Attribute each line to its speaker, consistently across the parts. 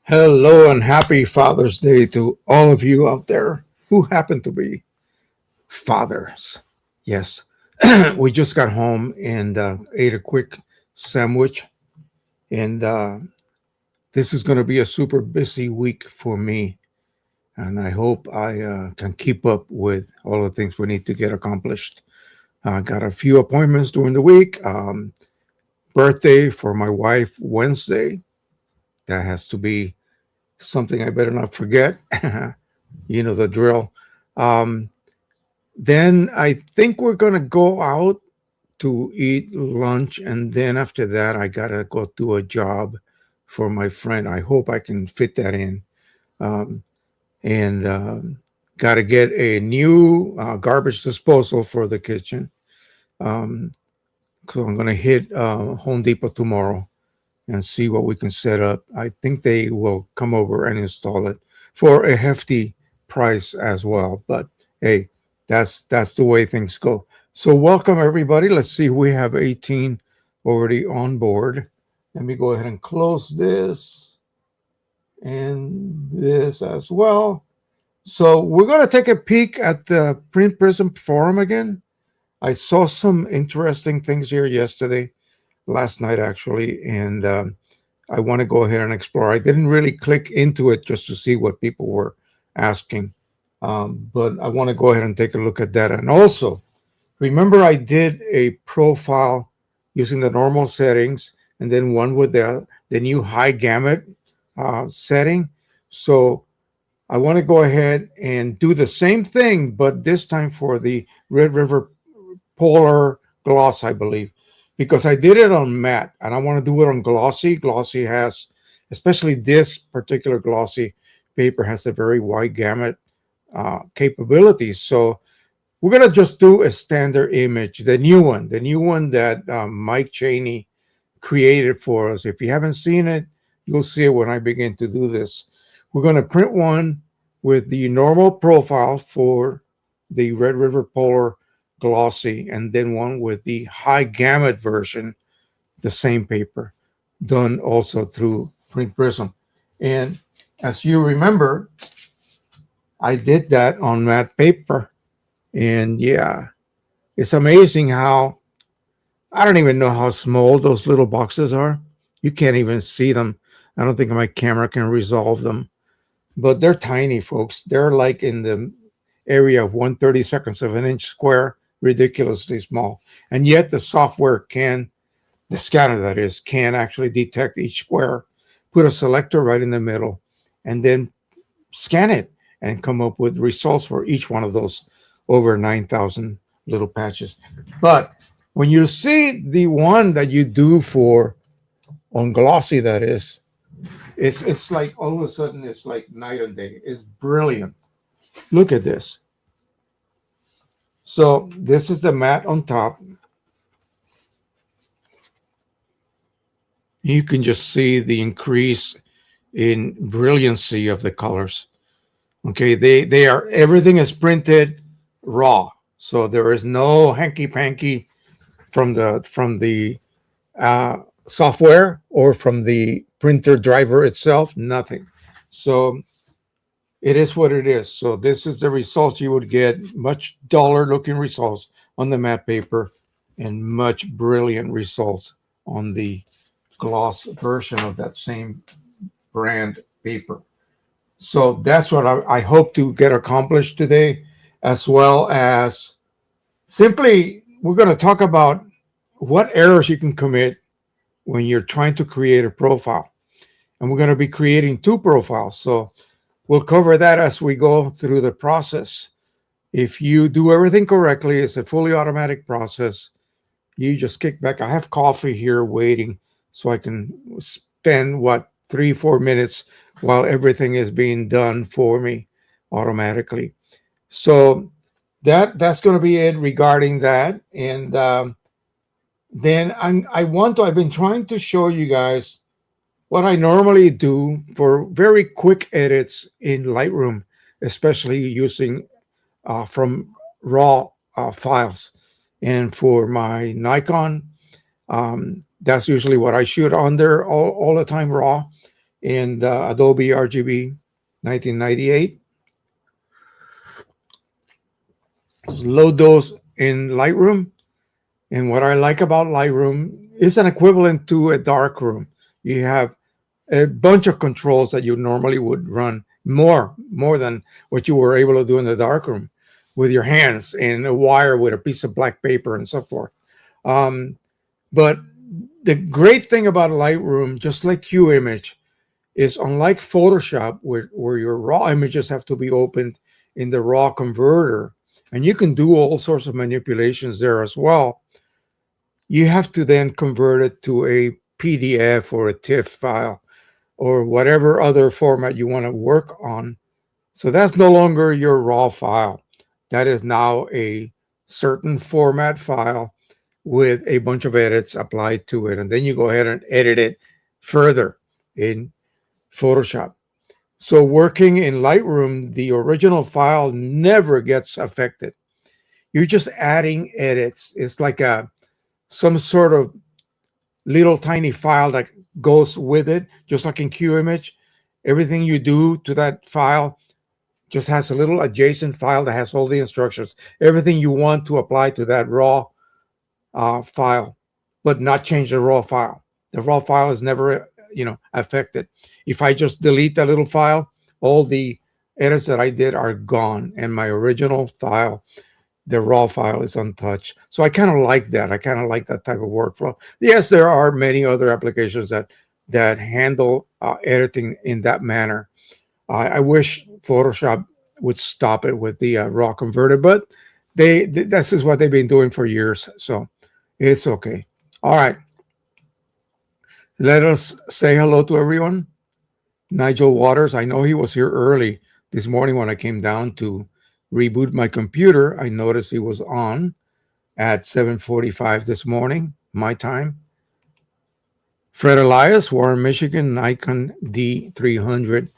Speaker 1: Hello and happy Father's Day to all of you out there who happen to be fathers. Yes, we just got home and ate a quick sandwich, and this is going to be a super busy week for me. And I hope I can keep up with all the things we need to get accomplished. I got a few appointments during the week. Birthday for my wife Wednesday. That has to be something I better not forget. You know the drill. Um, then I think we're gonna go out to eat lunch, and then after that, I gotta go do a job for my friend. I hope I can fit that in. Um, and Gotta get a new garbage disposal for the kitchen. Um, so I'm gonna hit Home Depot tomorrow and see what we can set up. I think they will come over and install it for a hefty price as well. But hey, that's the way things go. So welcome everybody. Let's see, we have 18 already on board. Let me go ahead and close this and this as well. So we're going to take a peek at the Print Prism forum again. I saw some interesting things here yesterday, last night actually, and I want to go ahead and explore. I didn't really click into it just to see what people were asking, but I want to go ahead and take a look at that. And also, remember I did a profile using the normal settings and then one with the new high gamut setting. So I want to go ahead and do the same thing, but this time for the Red River Polar Gloss, I believe, because I did it on matte and I want to do it on glossy. Glossy has, especially this particular glossy paper, has a very wide gamut capability. So we're going to just do a standard image, the new one that Mike Cheney created for us. If you haven't seen it, you'll see it when I begin to do this. We're going to print one with the normal profile for the Red River Polar Glossy, and then one with the high gamut version, the same paper, done also through Print Prism. And as you remember, I did that on matte paper. And yeah, it's amazing how, I don't even know how small those little boxes are. You can't even see them. I don't think my camera can resolve them, but they're tiny, folks. They're like in the area of 1/32 of an inch square, ridiculously small. And yet the software can, the scanner that is, can actually detect each square, put a selector right in the middle, and then scan it and come up with results for each one of those over 9,000 little patches. But when you see the one that you do for on glossy, that is, it's like all of a sudden it's like night and day. It's brilliant. Look at this. So this is the matte on top. You can just see the increase in brilliancy of the colors. Okay, they are, everything is printed raw, so there is no hanky panky from the software or from the printer driver itself. Nothing. So it is what it is. So this is the results you would get, much duller looking results on the matte paper. and much brilliant results on the gloss version of that same brand paper. So that's what I hope to get accomplished today, as well as simply we're going to talk about what errors you can commit when you're trying to create a profile. And we're going to be creating two profiles. So we'll cover that as we go through the process. If you do everything correctly, it's a fully automatic process. You just kick back. I have coffee here waiting so I can spend 3-4 minutes while everything is being done for me automatically. So that's going to be it regarding that. And then I've been trying to show you guys what I normally do for very quick edits in Lightroom, especially using from raw files. And for my Nikon, that's usually what I shoot on there all the time, raw. And Adobe RGB 1998. Load those in Lightroom. And what I like about Lightroom is an equivalent to a darkroom. You have a bunch of controls that you normally would run more than what you were able to do in the darkroom with your hands and a wire with a piece of black paper and so forth. But the great thing about Lightroom, just like QImage, is unlike Photoshop, where your raw images have to be opened in the raw converter, and you can do all sorts of manipulations there as well. You have to then convert it to a PDF or a TIFF file or whatever other format you want to work on. So that's no longer your raw file. That is now a certain format file with a bunch of edits applied to it. And then you go ahead and edit it further in Photoshop. So working in Lightroom, the original file never gets affected. You're just adding edits. It's like some sort of little tiny file that goes with it, just like in QImage. Everything you do to that file just has a little adjacent file that has all the instructions, everything you want to apply to that raw file, but not change the raw file. The raw file is never, affected. If I just delete that little file, all the edits that I did are gone, and my original file, the raw file, is untouched. So I kind of like that. I kind of like that type of workflow. Yes, there are many other applications that handle editing in that manner. I wish Photoshop would stop it with the raw converter, but this is what they've been doing for years, so it's okay. All right. Let us say hello to everyone. Nigel Waters, I know he was here early this morning when I came down to reboot my computer. I noticed he was on at 7:45 this morning, my time. Fred Elias, Warren, Michigan, Nikon D300,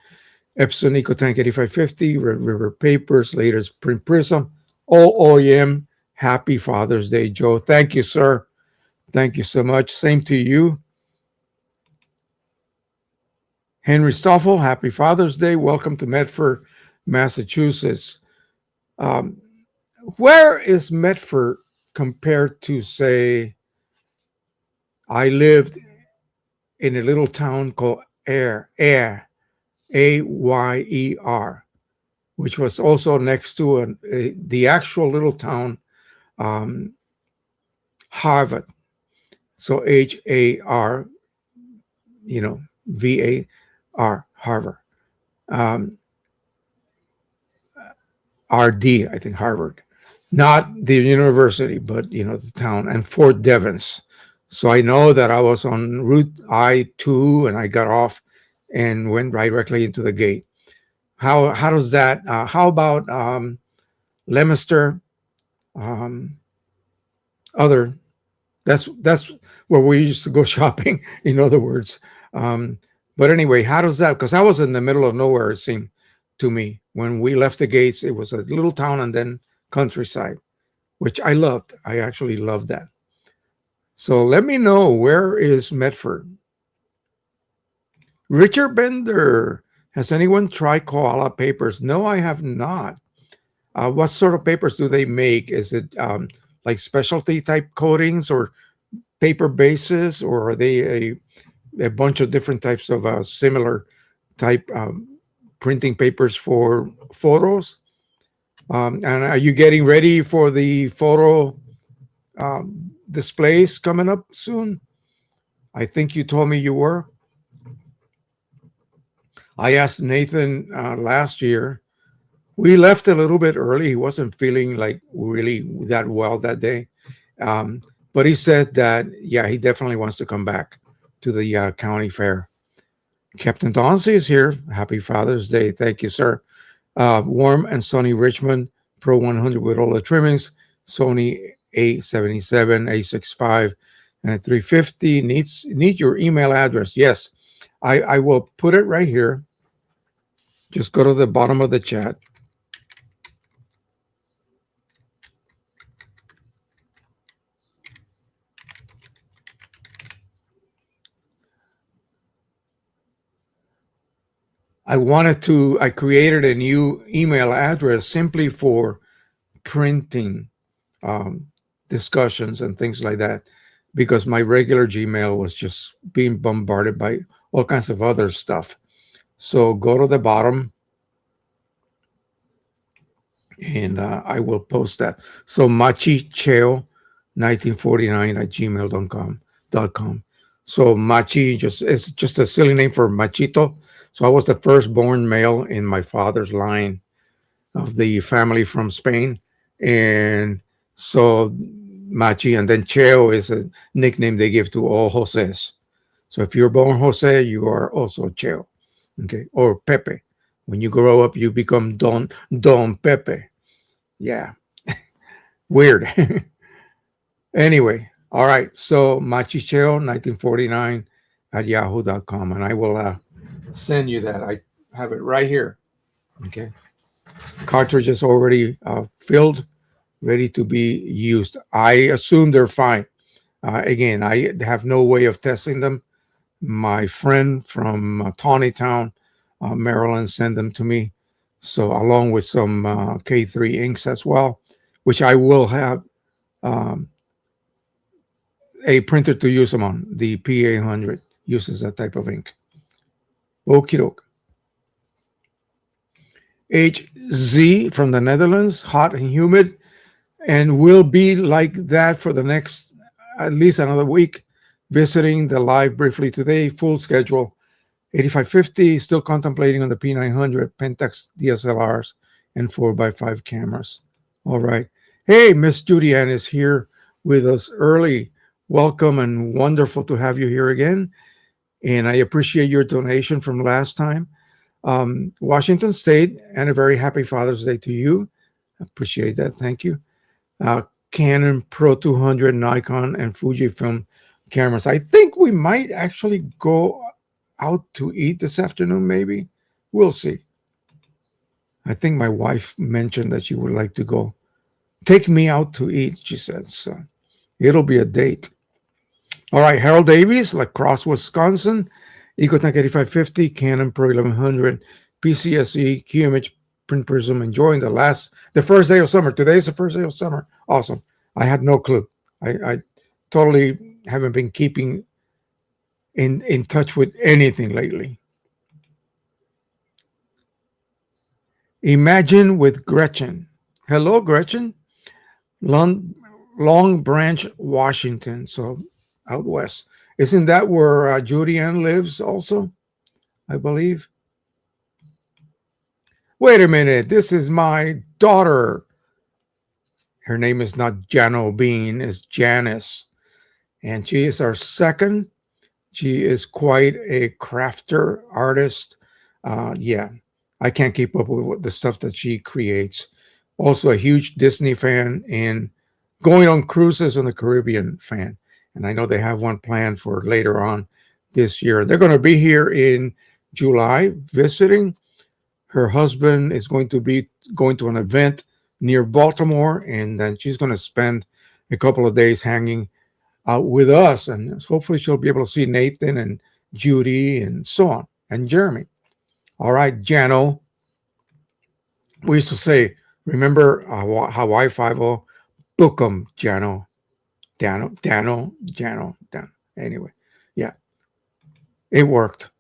Speaker 1: Epson EcoTank 8550, Red River Papers, latest print prism, all OEM. Happy Father's Day, Joe. Thank you, sir. Thank you so much. Same to you. Henry Stoffel, happy Father's Day. Welcome to Medford, Massachusetts. Where is Medford compared to, say, I lived in a little town called Ayer, Ayer, which was also next to the actual little town, Harvard. So Har, VAR, Harvard. RD, I think, Harvard. Not the university, but, the town. And Fort Devens. So I know that I was on Route I-2 and I got off and went right directly into the gate. How does that, how about Leominster? That's where we used to go shopping, in other words. But anyway, how does that, because I was in the middle of nowhere, it seemed to me. When we left the gates, it was a little town and then countryside, which I loved. I actually loved that. So let me know, where is Medford? Richard Bender, has anyone tried koala papers? No, I have not. What sort of papers do they make? Is it like specialty type coatings or paper bases, or are they a bunch of different types of similar type printing papers for photos? And are you getting ready for the photo displays coming up soon? I think you told me you were. I asked Nathan last year. We left a little bit early. He wasn't feeling like really that well that day. Um, but he said that, yeah, he definitely wants to come back to the county fair. Captain Dauncey is here. Happy Father's Day. Thank you, sir. Warm and sunny Richmond, Pro 100 with all the trimmings, Sony A77, A65, and a 350. Need your email address. Yes, I will put it right here. Just go to the bottom of the chat. I created a new email address simply for printing um, discussions and things like that, because my regular Gmail was just being bombarded by all kinds of other stuff. So go to the bottom and I will post that. So machicheo1949 at gmail.com. So Machi it's just a silly name for Machito. So I was the firstborn male in my father's line of the family from Spain. And so Machi, and then Cheo is a nickname they give to all Joses. So if you're born Jose, you are also Cheo. Okay. Or Pepe. When you grow up, you become Don Pepe. Yeah. Weird. Anyway. All right. So Machicheo 1949 at yahoo.com. And I will send you that. I have it right here. Okay. Cartridge is already filled, ready to be used. I assume they're fine. Again, I have no way of testing them. My friend from Tawnytown, Maryland, sent them to me. So along with some K3 inks as well, which I will have a printer to use them on. The P800 uses that type of ink. Okie doke. HZ from the Netherlands, hot and humid, and will be like that for the next at least another week. Visiting the live briefly today, full schedule. 8550, still contemplating on the P900, Pentax DSLRs, and 4x5 cameras. All right. Hey, Miss Judy Ann is here with us early. Welcome and wonderful to have you here again. And I appreciate your donation from last time. Washington State, and a very happy Father's Day to you. Appreciate that. Thank you. Canon Pro 200, Nikon, and Fujifilm cameras. I think we might actually go out to eat this afternoon, maybe. We'll see. I think my wife mentioned that she would like to go. Take me out to eat, she said. So it'll be a date. All right, Harold Davies, La Crosse, Wisconsin. Ecotech 8550, Canon Pro 1100, PCSE, QMH, Print Prism. Enjoying the first day of summer. Today is the first day of summer. Awesome. I had no clue. I totally haven't been keeping in touch with anything lately. Imagine with Gretchen. Hello, Gretchen. Long Branch, Washington. So out west. Isn't that where Judy Ann lives also? I believe. Wait a minute. This is my daughter. Her name is not Jano Bean, it's Janice. And she is our second. She is quite a crafter, artist. Yeah, I can't keep up with the stuff that she creates. Also a huge Disney fan and going on cruises on the Caribbean fan. And I know they have one planned for later on this year. They're going to be here in July visiting. Her husband is going to be going to an event near Baltimore, and then she's going to spend a couple of days hanging out with us. And hopefully she'll be able to see Nathan and Judy and so on, and Jeremy. All right, Jano. We used to say, remember Hawaii 5-0? Book 'em, Jano. Jano. Anyway, yeah, it worked.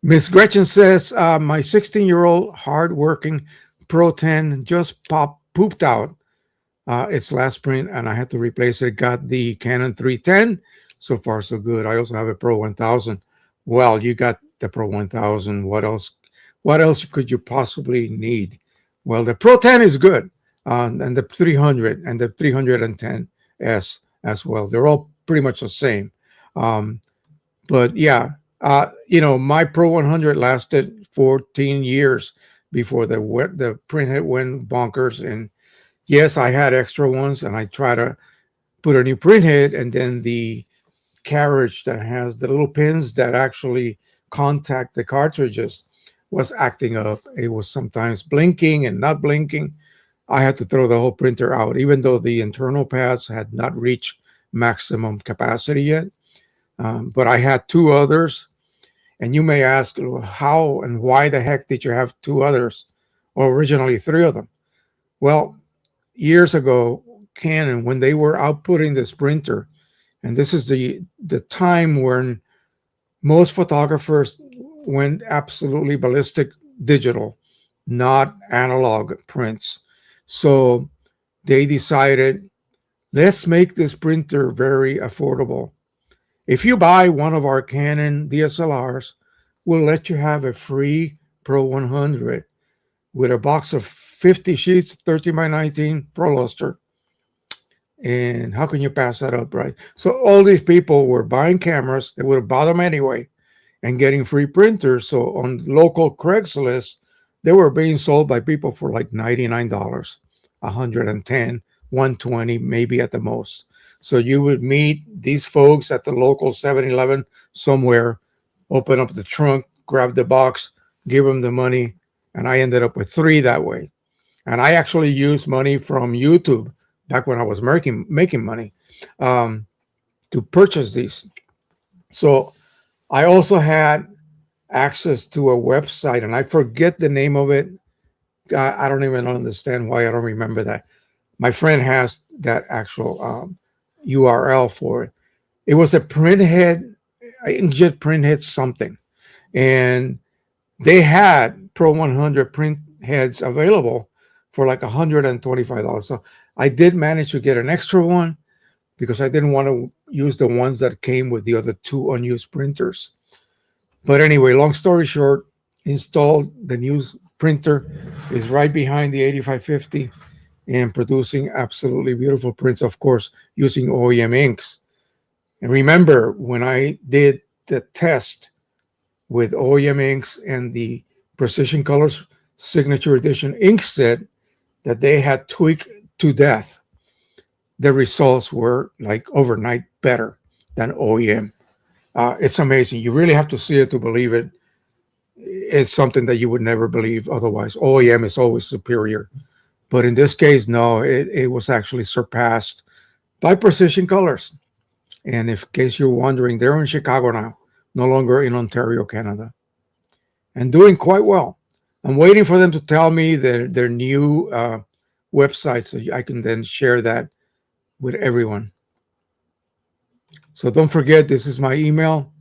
Speaker 1: Miss Gretchen says, my 16-year-old hardworking Pro 10 just pooped out its last sprint, and I had to replace it. Got the Canon 310. So far, so good. I also have a Pro 1000. Well, you got the Pro 1000. What else? What else could you possibly need? Well, the Pro 10 is good, and the 300 and the 310S as well. They're all pretty much the same. But yeah, my Pro 100 lasted 14 years before the printhead went bonkers. And yes, I had extra ones, and I try to put a new printhead, and then the carriage that has the little pins that actually contact the cartridges was acting up. It was sometimes blinking and not blinking. I had to throw the whole printer out, even though the internal pads had not reached maximum capacity yet. But I had two others, and you may ask, how and why the heck did you have two others, or originally three of them? Well, years ago, Canon, when they were outputting this printer, and this is the time when most photographers went absolutely ballistic digital, not analog prints. So they decided, let's make this printer very affordable. If you buy one of our Canon DSLRs, we'll let you have a free Pro 100 with a box of 50 sheets, 13 by 19 Pro Luster. And how can you pass that up, right? So all these people were buying cameras that would have bought them anyway and getting free printers. So on local Craigslist, they were being sold by people for like $99, $110, $120, maybe at the most. So you would meet these folks at the local 7-Eleven somewhere, open up the trunk, grab the box, give them the money, and I ended up with three that way. And I actually used money from YouTube back when I was making money to purchase these. So I also had access to a website, and I forget the name of it. I don't even understand why I don't remember that. My friend has that actual URL for it. It was a printhead, inkjet printhead something. And they had Pro 100 print heads available for like $125. So I did manage to get an extra one because I didn't want to use the ones that came with the other two unused printers. But anyway, long story short, installed the new printer, is right behind the 8550 and producing absolutely beautiful prints, of course, using OEM inks. And remember, when I did the test with OEM inks and the Precision Colors Signature Edition ink set that they had tweaked to death, the results were like overnight better than OEM. It's amazing. You really have to see it to believe it. It's something that you would never believe otherwise. OEM is always superior. But in this case, no, it was actually surpassed by Precision Colors. And in case you're wondering, they're in Chicago now, no longer in Ontario, Canada, and doing quite well. I'm waiting for them to tell me their new website so I can then share that with everyone. So don't forget, this is my email,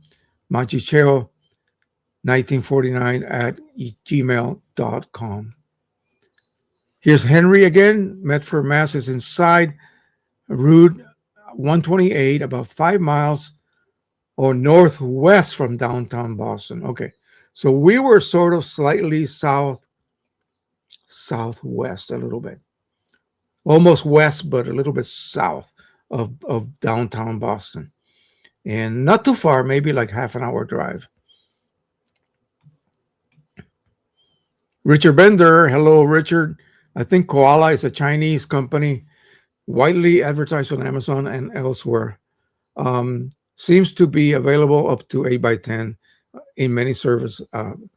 Speaker 1: manchicheo1949@gmail.com. Here's Henry again. Medford, Mass. is inside Route 128, about 5 miles or northwest from downtown Boston. Okay, so we were sort of slightly southwest a little bit. Almost west, but a little bit south of downtown Boston. And not too far, maybe like half an hour drive. Richard Bender, hello, Richard. I think Koala is a Chinese company, widely advertised on Amazon and elsewhere. Seems to be available up to 8x10 in many surfaces. I'm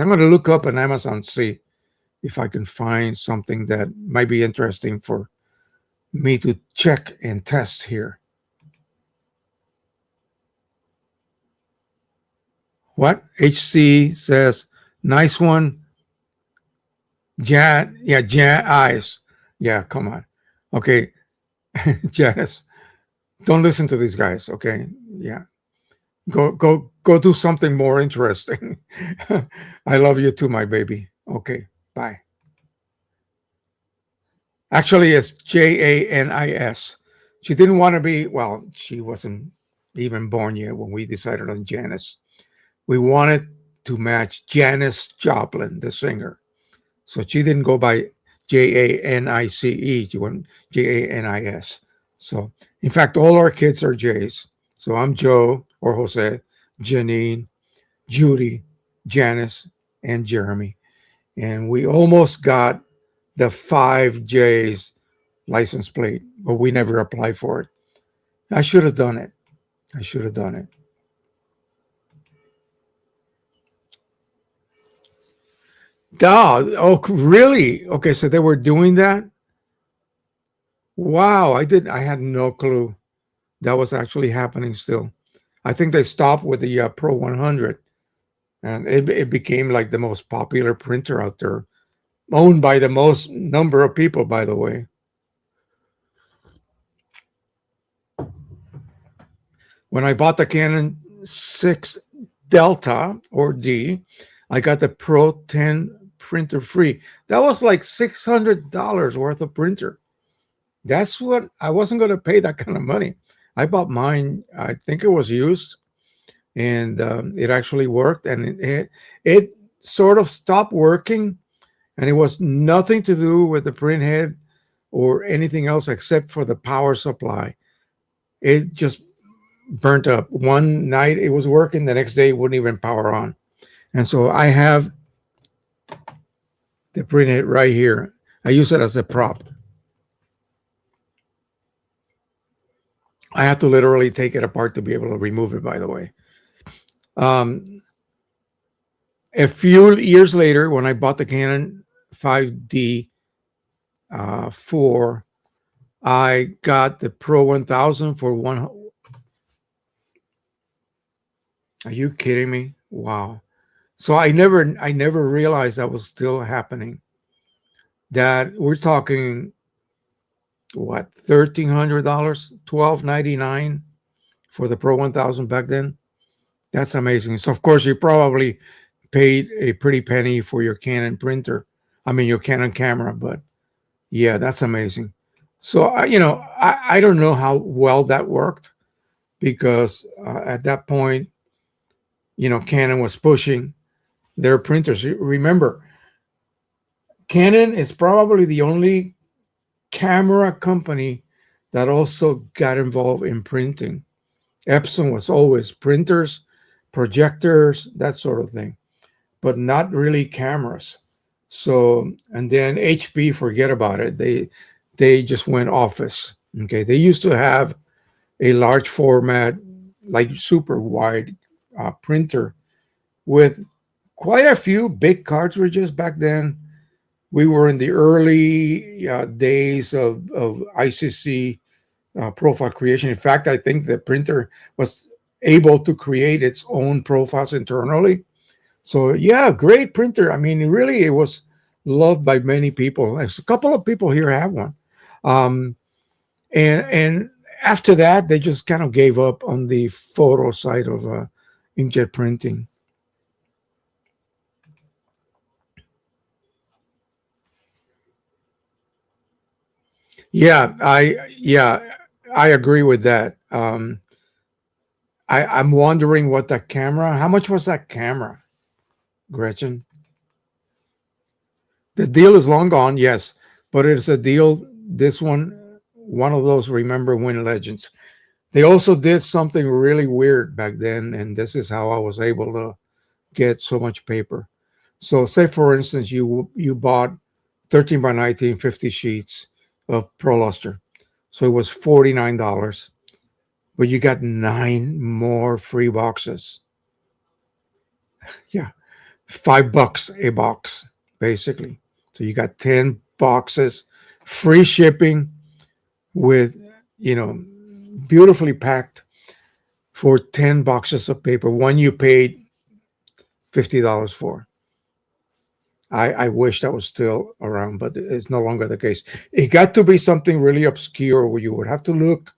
Speaker 1: going to look up on Amazon, see if I can find something that might be interesting for me to check and test here. What? HC says, nice one. Jan eyes. Yeah, come on. Okay, Janice, don't listen to these guys. Okay, yeah, go do something more interesting. I love you too, my baby. Okay, bye. Actually, it's Janis. She didn't want to be, well, she wasn't even born yet when we decided on Janice. We wanted to match Janis Joplin, the singer. So she didn't go by Janice. She went Janis. So, in fact, all our kids are J's. So I'm Joe or Jose, Janine, Judy, Janice, and Jeremy. And we almost got the five J's license plate, but we never applied for it. I should have done it. I should have done it. Oh, really? Okay, so they were doing that. Wow, I did. I had no clue that was actually happening. Still, I think they stopped with the Pro 100, and it became like the most popular printer out there, owned by the most number of people. By the way, when I bought the Canon 6 Delta or D, I got the Pro 10 printer free. That was like $600 worth of printer. That's what I wasn't going to pay that kind of money. I bought mine. I think it was used, and it actually worked. And it sort of stopped working, and it was nothing to do with the print head or anything else except for the power supply. It just burnt up. One night it was working, the next day it wouldn't even power on. And so I have the print head right here. I use it as a prop. I have to literally take it apart to be able to remove it, by the way. Um, a few years later, when I bought the Canon 5D 4, I got the Pro 1000 for one. Are you kidding me? Wow. So I never realized that was still happening. That we're talking what, $1,300, $1,299 for the Pro 1000 back then. That's amazing. So of course you probably paid a pretty penny for your Canon printer. I mean your Canon camera, but yeah, that's amazing. So I don't know how well that worked because at that point, Canon was pushing their printers. Remember, Canon is probably the only camera company that also got involved in printing. Epson was always printers, projectors, that sort of thing, but not really cameras. So, and then HP, forget about it. They just went office. Okay, they used to have a large format, like super wide printer with quite a few big cartridges back then. We were in the early days of ICC profile creation. In fact, I think the printer was able to create its own profiles internally. So yeah, great printer. I mean, really, it was loved by many people. There's a couple of people here have one, um, and after that, they just kind of gave up on the photo side of inkjet printing. Yeah, I agree with that. I'm wondering what that camera. How much was that camera, Gretchen? The deal is long gone, yes, but it's a deal. This one of those remember when legends. They also did something really weird back then, and this is how I was able to get so much paper. So, say for instance, you bought 13 by 19 50 sheets of ProLuster, so it was $49, but you got nine more free boxes. Yeah, $5 a box, basically. So you got 10 boxes, free shipping with, you know, beautifully packed for 10 boxes of paper. One you paid $50 for. I wish that was still around, but it's no longer the case. It got to be something really obscure where you would have to look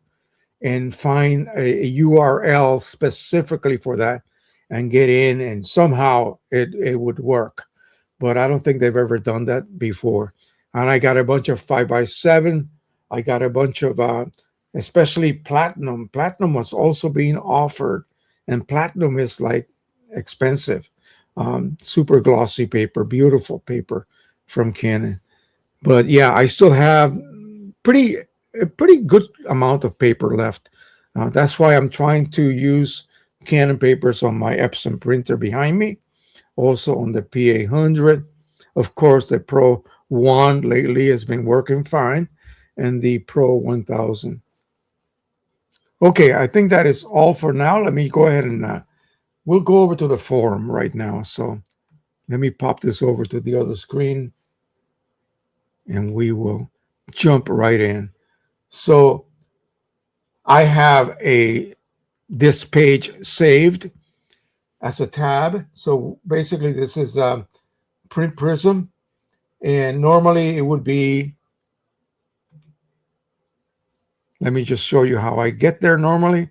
Speaker 1: and find a URL specifically for that and get in, and somehow it would work. But I don't think they've ever done that before. And I got a bunch of 5x7. I got a bunch of, especially platinum. Platinum was also being offered, and platinum is like expensive. Super glossy paper, beautiful paper from Canon. But yeah, I still have pretty a pretty good amount of paper left. That's why I'm trying to use Canon papers on my Epson printer behind me, also on the P800. Of course, the Pro 1 lately has been working fine, and the Pro 1000. Okay, I think that is all for now. Let me go ahead and we'll go over to the forum right now. So let me pop this over to the other screen, and we will jump right in. So I have this page saved as a tab. So basically, this is Print Prism, and normally it would be. Let me just show you how I get there normally.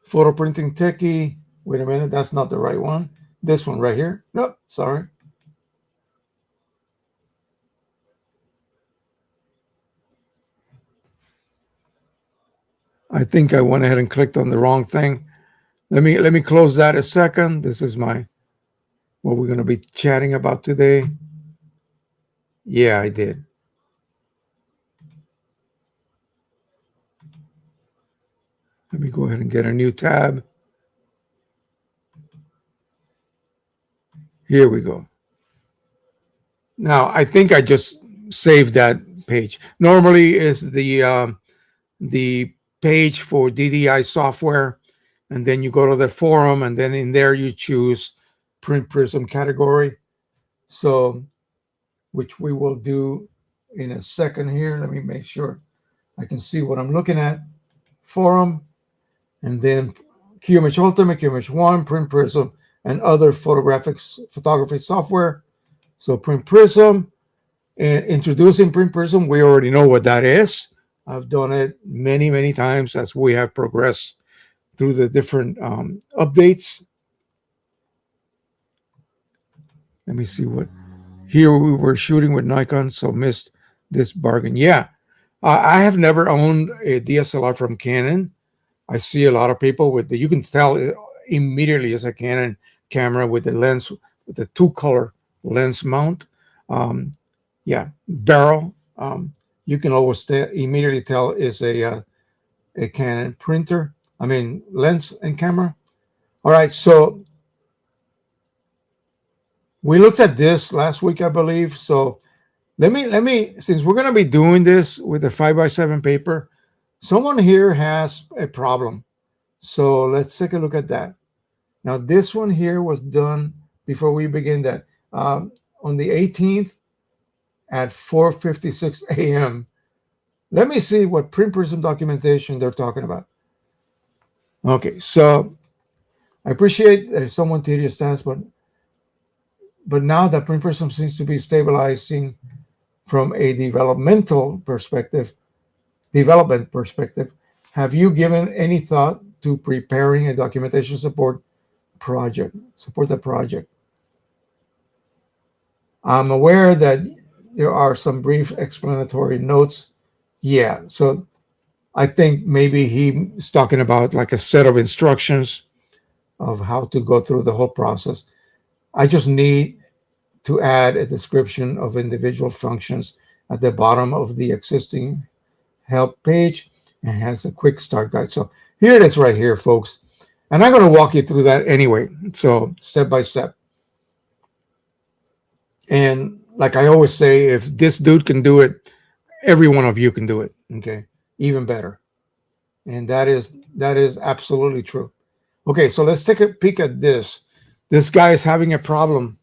Speaker 1: Photo printing Techie. Wait a minute, that's not the right one. This one right here. Nope, sorry. I think I went ahead and clicked on the wrong thing. Let me close that a second. This is what we're going to be chatting about today. Yeah, I did. Let me go ahead and get a new tab. Here we go. Now, I think I just saved that page. Normally is the page for DDI software, and then you go to the forum, and then in there you choose Print Prism category. So, which we will do in a second here. Let me make sure I can see what I'm looking at. Forum, and then QMH Ultimate, QMH One, Print Prism, and other photography software. So Print Prism, and introducing Print Prism, we already know what that is. I've done it many, many times as we have progressed through the different updates. Let me see what. Here we were shooting with Nikon, so missed this bargain. Yeah, I have never owned a DSLR from Canon. I see a lot of people with you can tell immediately it's a Canon camera with the lens, with the two-color lens mount. Yeah, barrel. You can always immediately tell is a Canon printer. I mean, lens and camera. All right, so we looked at this last week, I believe. So let me since we're going to be doing this with a 5x7 paper, someone here has a problem. So let's take a look at that. Now, this one here was done before we begin that on the 18th at 4:56 a.m. Let me see what Print Prism documentation they're talking about. Okay, so I appreciate there's someone tedious task, but now that Print Prism seems to be stabilizing from a development perspective, have you given any thought to preparing a documentation support the project? I'm aware that there are some brief explanatory notes. Yeah, so I think maybe he's talking about like a set of instructions of how to go through the whole process. I just need to add a description of individual functions at the bottom of the existing help page, and has a quick start guide. So here it is right here, folks. And I'm going to walk you through that anyway. So step by step. And like I always say, if this dude can do it, every one of you can do it. Okay. Even better. And that is absolutely true. Okay. So let's take a peek at this. This guy is having a problem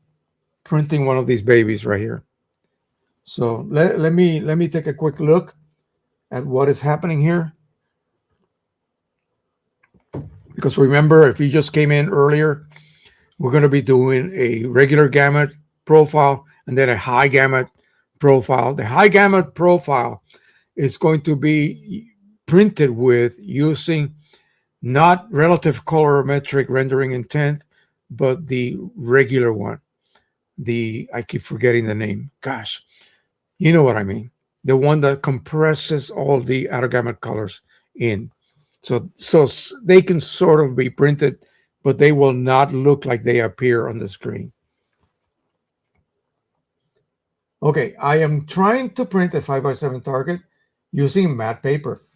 Speaker 1: printing one of these babies right here. So let me take a quick look at what is happening here. Because remember, if you just came in earlier, We're going to be doing a regular gamut profile and then a high gamut profile. The high gamut profile is going to be printed with using not relative colorimetric rendering intent, but the regular one. I keep forgetting the name. Gosh, you know what I mean. The one that compresses all the outer gamut colors in. So they can sort of be printed, but they will not look like they appear on the screen. Okay, I am trying to print a 5x7 target using matte paper.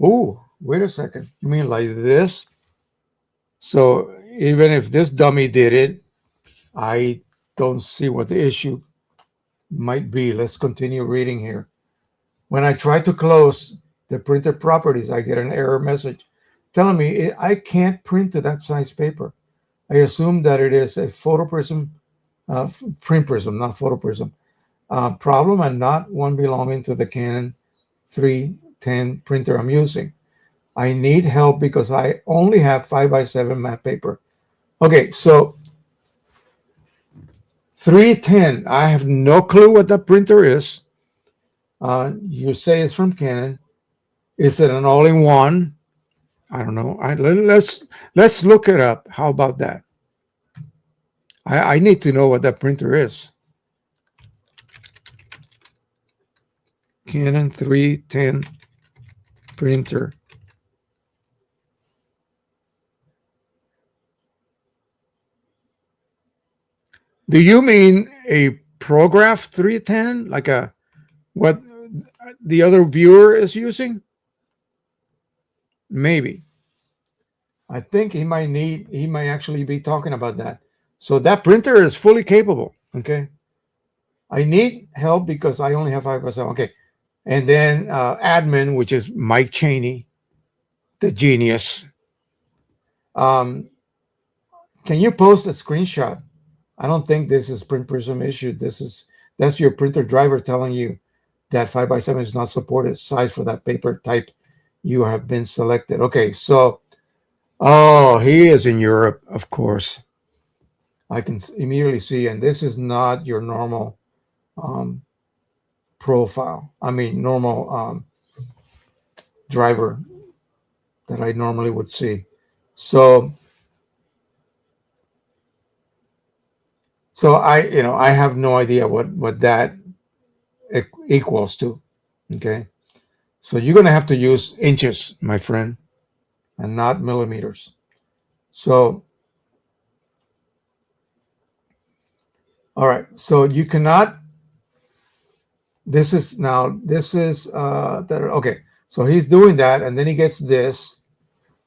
Speaker 1: Oh, wait a second. You mean like this? So even if this dummy did it, I don't see what the issue might be. Let's continue reading here. When I try to close the printer properties, I get an error message telling me I can't print to that size paper. I assume that it is a photoprism, print prism, not photoprism problem, and not one belonging to the Canon 310 printer I'm using. I need help because I only have 5x7 matte paper. Okay, so 310, I have no clue what that printer is. You say it's from Canon. Is it an all-in-one? I don't know. Let's look it up. How about that? I need to know what that printer is. Canon 310 printer. Do you mean a Prograph 310, like a what the other viewer is using? Maybe. I think he might actually be talking about that. So that printer is fully capable. Okay. I need help because I only have 5%. Okay. And then admin, which is Mike Cheney, the genius. Can you post a screenshot? I don't think this is Print Prism issue. That's your printer driver telling you that 5x7 is not supported size for that paper type you have been selected. Okay, so he is in Europe, of course. I can immediately see, and this is not your normal profile. I mean, normal driver that I normally would see. So I have no idea what that equals to. Okay, so you're gonna have to use inches, my friend, and not millimeters. So, all right. So you cannot. This is that. Okay. So he's doing that, and then he gets this.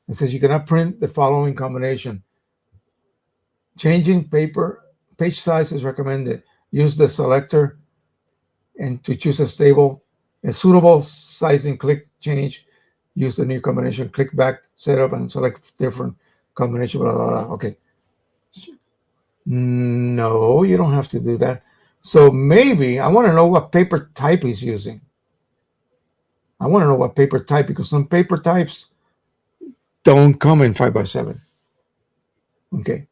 Speaker 1: It says you cannot print the following combination. Changing page size is recommended. Use the selector and to choose a suitable sizing. Click change. Use the new combination. Click back, setup, and select different combination. Blah, blah, blah. Okay. No, you don't have to do that. So maybe I want to know what paper type he's using. I want to know what paper type because some paper types don't come in 5x7. Okay.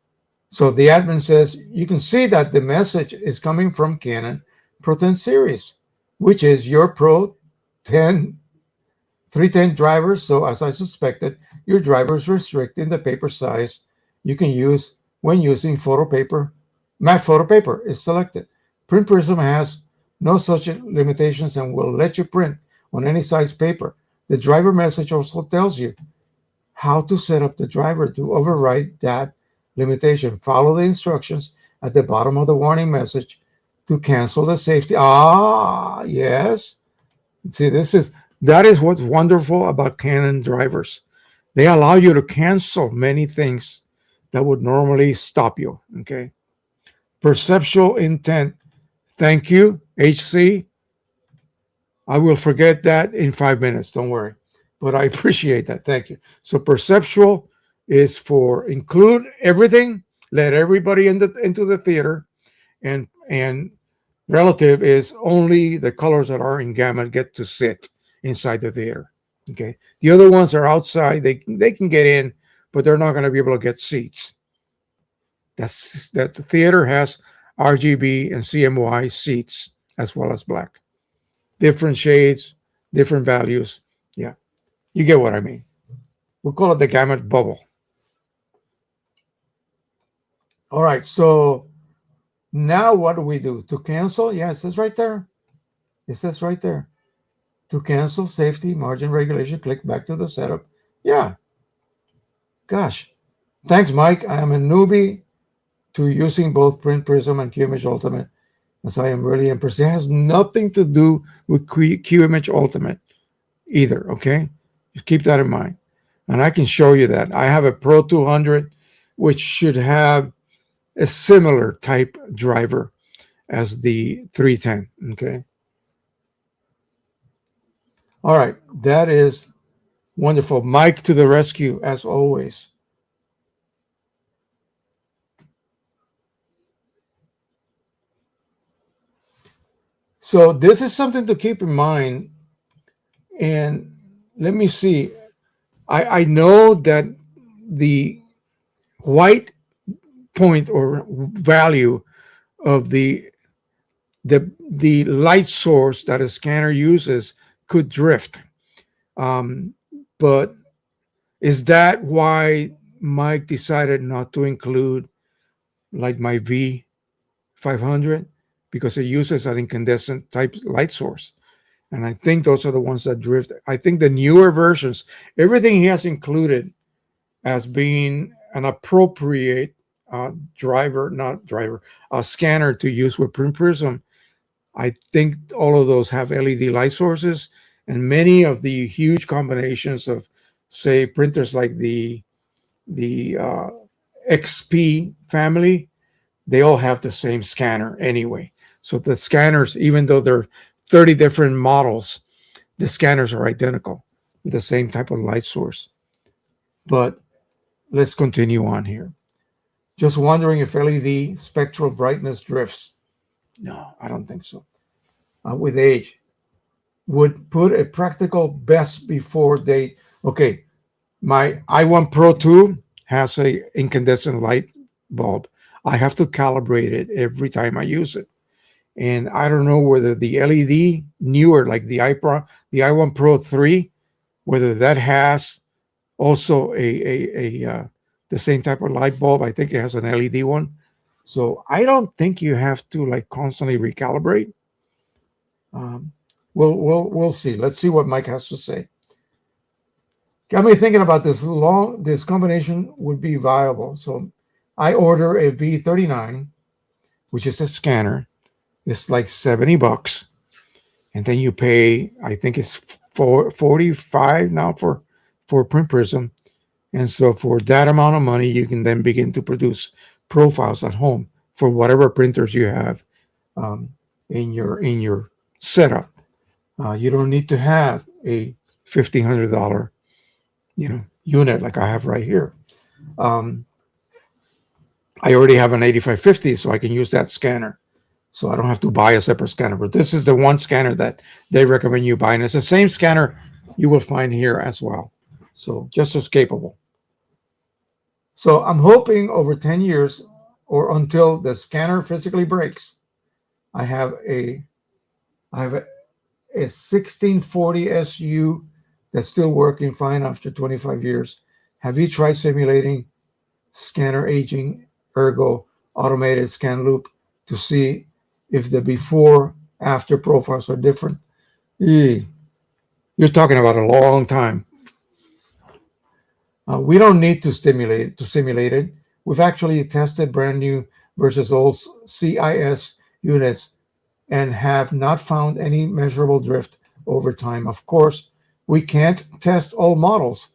Speaker 1: So the admin says you can see that the message is coming from Canon Pro 10 series, which is your Pro 10 310 drivers. So as I suspected, your driver is restricting the paper size you can use when using photo paper. Matte photo paper is selected. Print Prism has no such limitations and will let you print on any size paper. The driver message also tells you how to set up the driver to override that limitation. Follow the instructions at the bottom of the warning message to cancel the safety. Yes. See, that is what's wonderful about Canon drivers. They allow you to cancel many things that would normally stop you. Okay. Perceptual intent. Thank you, HC. I will forget that in 5 minutes. Don't worry. But I appreciate that. Thank you. So perceptual is for include everything, let everybody into the theater, and relative is only the colors that are in gamut get to sit inside the theater. Okay. The other ones are outside. They can get in, but they're not going to be able to get seats. That the theater has RGB and CMY seats as well as black. Different shades, different values. Yeah, you get what I mean. We'll call it the gamut bubble. All right, so now what do we do? To cancel? Yeah, it says right there. It says right there. To cancel safety margin regulation, click back to the setup. Yeah. Gosh. Thanks, Mike. I am a newbie to using both Print Prism and QImage Ultimate, as I am really impressed. It has nothing to do with QImage Ultimate either, okay? Just keep that in mind. And I can show you that. I have a Pro 200, which should have a similar type driver as the 310, okay? All right, that is wonderful. Mike to the rescue, as always. So this is something to keep in mind. And let me see. I know that the white point or value of the light source that a scanner uses could drift. But is that why Mike decided not to include like my V500? Because it uses an incandescent type light source. And I think those are the ones that drift. I think the newer versions, everything he has included as being an appropriate scanner to use with Print Prism. I think all of those have LED light sources, and many of the huge combinations of, say, printers like the XP family, they all have the same scanner anyway. So the scanners, even though they're 30 different models, the scanners are identical with the same type of light source. But let's continue on here. Just wondering if LED spectral brightness drifts. No, I don't think so. With age, would put a practical best before date. Okay, my i1 Pro 2 has a incandescent light bulb. I have to calibrate it every time I use it. And I don't know whether the LED newer, like the i1 Pro 3, whether that has also the same type of light bulb. I think it has an LED one. So I don't think you have to like constantly recalibrate. We'll see. Let's see what Mike has to say. Got me thinking about this combination would be viable. So I order a V39, which is a scanner. It's like $70, and then you pay, I think it's $45 now for Print Prism. And so for that amount of money, you can then begin to produce profiles at home for whatever printers you have in your setup. You don't need to have a $1,500 unit like I have right here. I already have an 8550, so I can use that scanner. So I don't have to buy a separate scanner. But this is the one scanner that they recommend you buy. And it's the same scanner you will find here as well. So just as capable. So I'm hoping over 10 years or until the scanner physically breaks, I have a 1640 SU that's still working fine after 25 years. Have you tried simulating scanner aging, ergo automated scan loop, to see if the before after profiles are different? You're talking about a long time. We don't need to simulate it. We've actually tested brand new versus old CIS units and have not found any measurable drift over time. Of course, we can't test all models,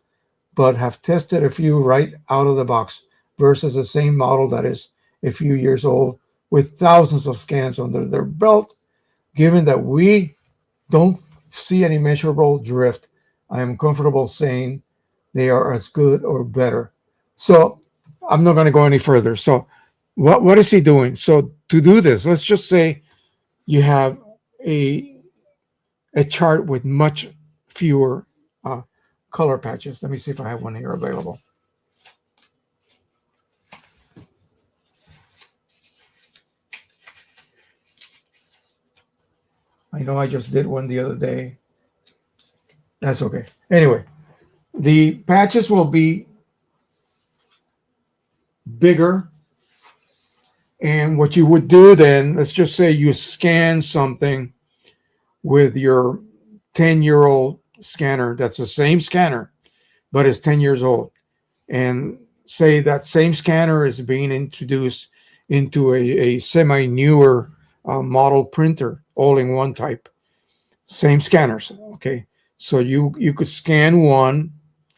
Speaker 1: but have tested a few right out of the box versus the same model that is a few years old with thousands of scans under their belt. Given that we don't see any measurable drift, I am comfortable saying they are as good or better. So I'm not going to go any further. So what is he doing? So to do this, let's just say you have a chart with much fewer color patches. Let me see if I have one here available. I know I just did one the other day. That's okay. Anyway, the patches will be bigger. And what you would do then, let's just say you scan something with your 10-year-old scanner. That's the same scanner, but it's 10 years old. And say that same scanner is being introduced into a semi newer model printer, all in one type. Same scanners. Okay. So you could scan one,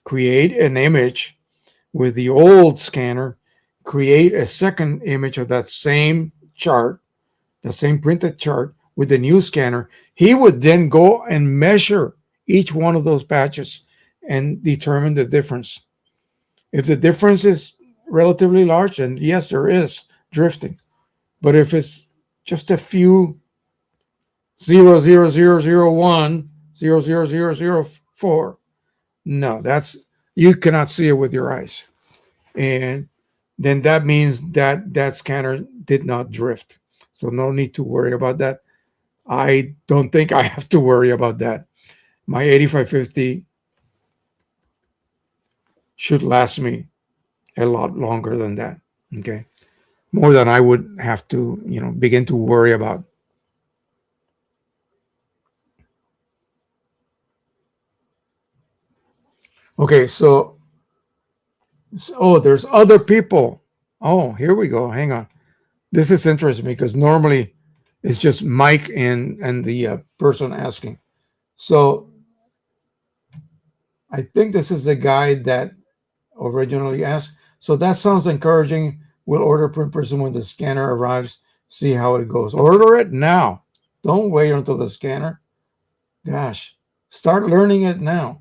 Speaker 1: create an image with the old scanner, create a second image of that same chart, the same printed chart with the new scanner. He would then go and measure each one of those patches and determine the difference. If the difference is relatively large, and yes, there is drifting. But if it's just a few 0.00001, 0.00004, no, that's you cannot see it with your eyes. And then that means that that scanner did not drift. So no need to worry about that. I don't think I have to worry about that. My 8550 should last me a lot longer than that. Okay. More than I would have to, begin to worry about. Okay, oh, there's other people. Oh, here we go. Hang on. This is interesting because normally it's just Mike and the person asking. So I think this is the guy that originally asked. So that sounds encouraging. We'll order print person when the scanner arrives. See how it goes. Order it now. Don't wait until the scanner. Gosh, start learning it now.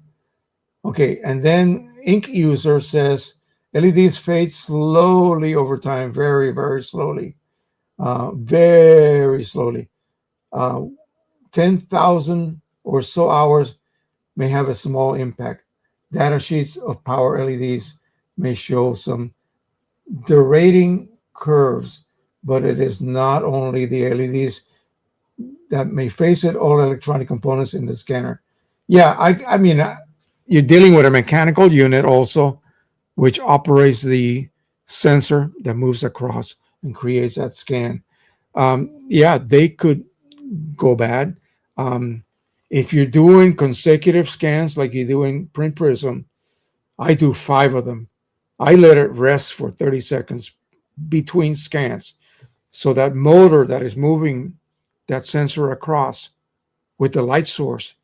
Speaker 1: Okay, and then ink user says LEDs fade slowly over time, very, very slowly, very slowly. Uh, 10,000 or so hours may have a small impact. Data sheets of power LEDs may show some derating curves, but it is not only the LEDs that may face it, all electronic components in the scanner. Yeah, I mean, you're dealing with a mechanical unit also, which operates the sensor that moves across and creates that scan. Yeah, they could go bad. Um, if you're doing consecutive scans like you do in Print Prism, I do 5 of them. I let it rest for 30 seconds between scans. So that motor that is moving that sensor across with the light source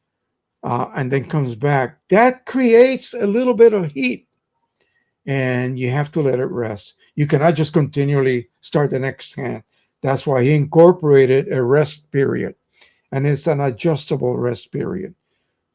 Speaker 1: and then comes back, that creates a little bit of heat and you have to let it rest. You cannot just continually start the next scan. That's why he incorporated a rest period, and it's an adjustable rest period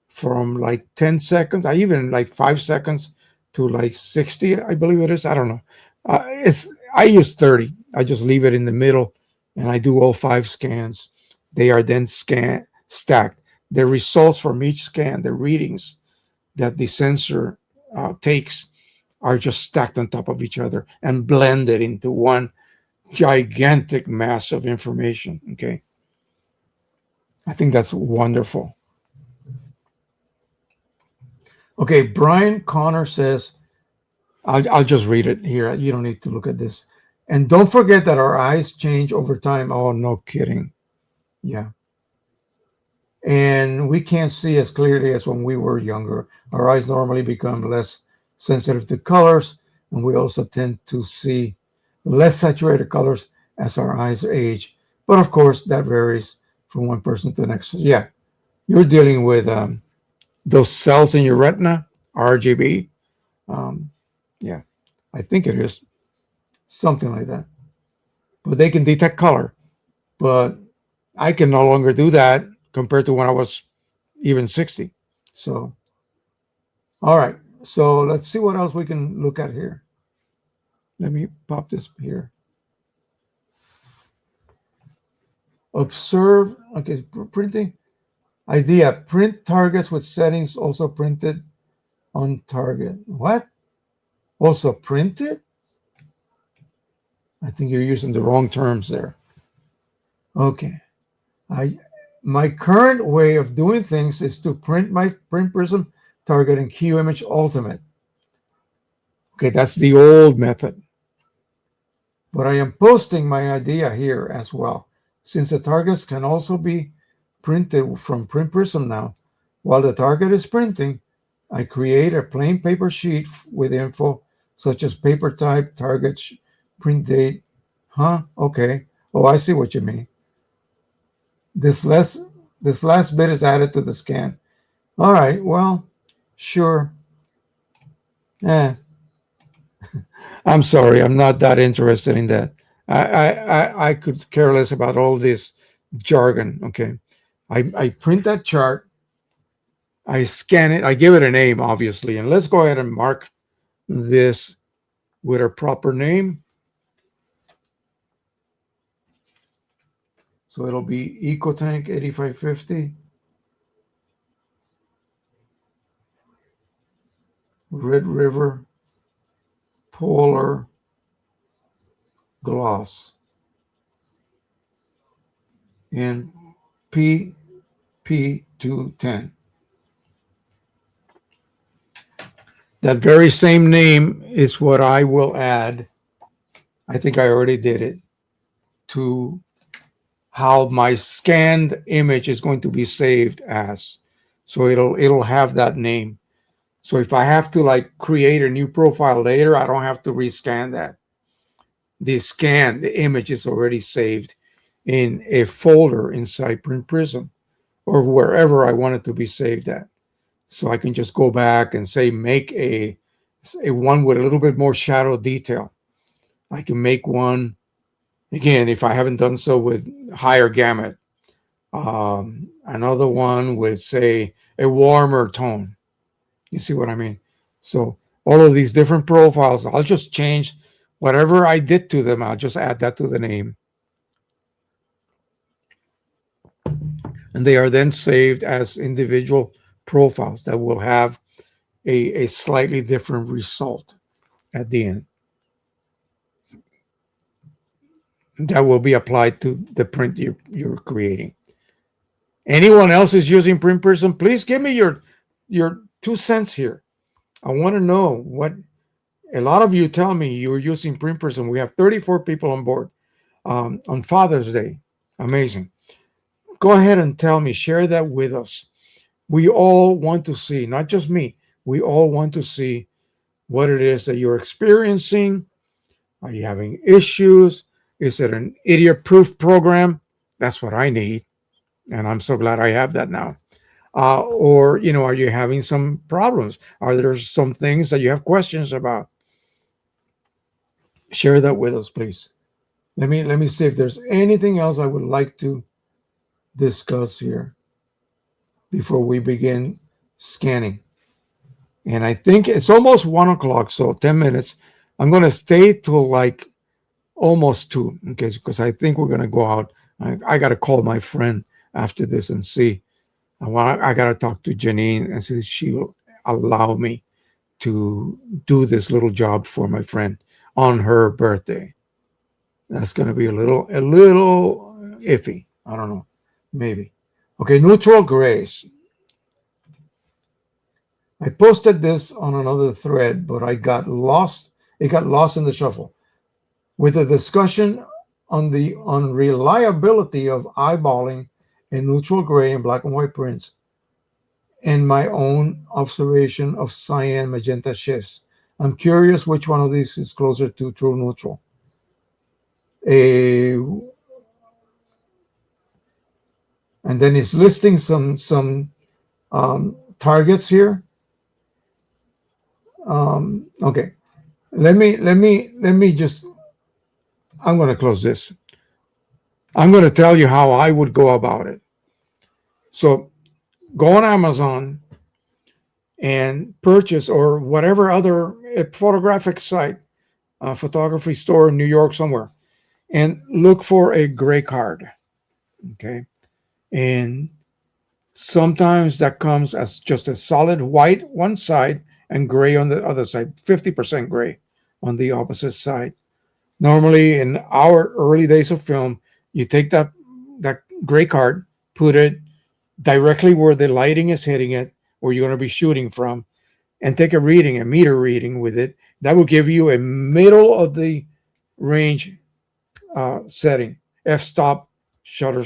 Speaker 1: from like 10 seconds, I even like 5 seconds to like 60, I believe it is. I don't know. I use 30. I just leave it in the middle and I do all 5 scans. They are then stacked. The results from each scan, the readings that the sensor takes, are just stacked on top of each other and blended into one gigantic mass of information. Okay. I think that's wonderful. Okay, Brian Connor says, I'll just read it here. You don't need to look at this. And don't forget that our eyes change over time. Oh, no kidding. Yeah. And we can't see as clearly as when we were younger. Our eyes normally become less sensitive to colors, and we also tend to see less saturated colors as our eyes age. But of course, that varies from one person to the next. Yeah, you're dealing with those cells in your retina, RGB. Um, yeah, I think it is something like that. But they can detect color. But I can no longer do that compared to when I was even 60. So, all right. So let's see what else we can look at here. Let me pop this here. Observe. Okay, printing. Idea. Print targets with settings also printed on target. What? Also printed? I think you're using the wrong terms there. Okay. My current way of doing things is to print my print prism target in Q Image Ultimate. Okay, that's the old method. But I am posting my idea here as well, since the targets can also be printed from Print Prism now. While the target is printing, I create a plain paper sheet with info such as paper type, target, print date. Huh? Okay. Oh, I see what you mean. This last bit is added to the scan. All right. Well, sure. Eh, I'm sorry. I'm not that interested in that. I could care less about all this jargon. Okay. I print that chart. I scan it. I give it a name, obviously. And let's go ahead and mark this with a proper name. So it'll be EcoTank 8550. Red River Polar Gloss in PP210. That very same name is what I will add. I think I already did it, to how my scanned image is going to be saved as. So it'll have that name. So if I have to like create a new profile later, I don't have to rescan that. The image is already saved in a folder inside Print Prism or wherever I want it to be saved at. So I can just go back and say, make a one with a little bit more shadow detail. I can make one, again, if I haven't done so, with higher gamut. Another one with, say, a warmer tone. You see what I mean? So all of these different profiles, I'll just change whatever I did to them. I'll just add that to the name. And they are then saved as individual profiles that will have a slightly different result at the end. That will be applied to the print you're creating. Anyone else is using Print Prism? Please give me your 2 cents here. I want to know what. A lot of you tell me you're using Print Prism. We have 34 people on board on Father's Day. Amazing. Go ahead and tell me. Share that with us. We all want to see, not just me. We all want to see what it is that you're experiencing. Are you having issues? Is it an idiot-proof program? That's what I need, and I'm so glad I have that now. Or, are you having some problems? Are there some things that you have questions about? Share that with us, please. Let me see if there's anything else I would like to discuss here before we begin scanning. And I think it's almost 1 o'clock, so 10 minutes. I'm going to stay till like almost 2, okay, because I think we're going to go out. I got to call my friend after this and see. I got to talk to Janine and see if she will allow me to do this little job for my friend on her birthday. That's going to be a little iffy. I don't know. Maybe. Okay, neutral grays. I posted this on another thread, but I got lost. It got lost in the shuffle with a discussion on the unreliability of eyeballing a neutral gray and black and white prints, and my own observation of cyan magenta shifts. I'm curious which one of these is closer to true neutral. And then it's listing some targets here. Okay, let me just. I'm going to close this. I'm going to tell you how I would go about it. So go on Amazon and purchase, or whatever other photographic site, photography store in New York somewhere, and look for a gray card. Okay. And sometimes that comes as just a solid white one side and gray on the other side, 50% gray on the opposite side. Normally in our early days of film, you take that gray card put it directly where the lighting is hitting it, where you're going to be shooting from, and take a reading, a meter reading with it. That will give you a middle of the range setting, f-stop shutter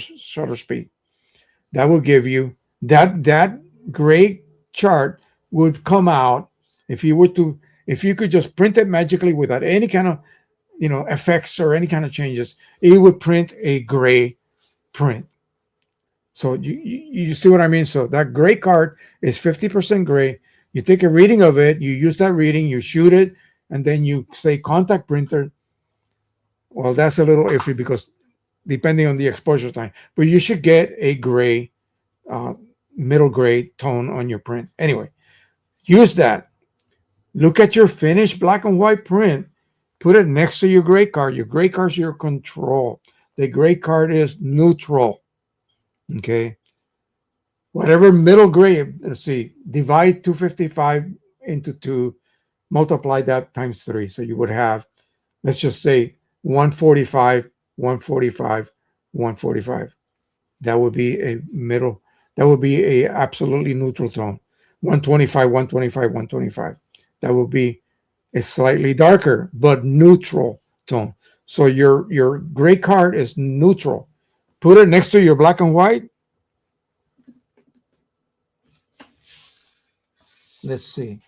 Speaker 1: speed. That will give you that gray chart would come out if you were to if you could just print it magically without any kind of effects or any kind of changes. It would print a gray print. So you see what I mean? So that gray card is 50% gray. You take a reading of it, you use that reading, you shoot it, and then you say contact printer. Well, that's a little iffy because depending on the exposure time, but you should get a gray, middle gray tone on your print. Anyway, use that. Look at your finished black and white print. Put it next to your gray card. Your gray card is your control. The gray card is neutral. Okay. Whatever middle gray, let's see, divide 255 into 2, multiply that times 3. So you would have, let's just say 145, 145, 145. That would be a middle, that would be a absolutely neutral tone. 125, 125, 125. That would be a slightly darker but neutral tone. So your gray card is neutral. Put it next to your black and white. Let's see.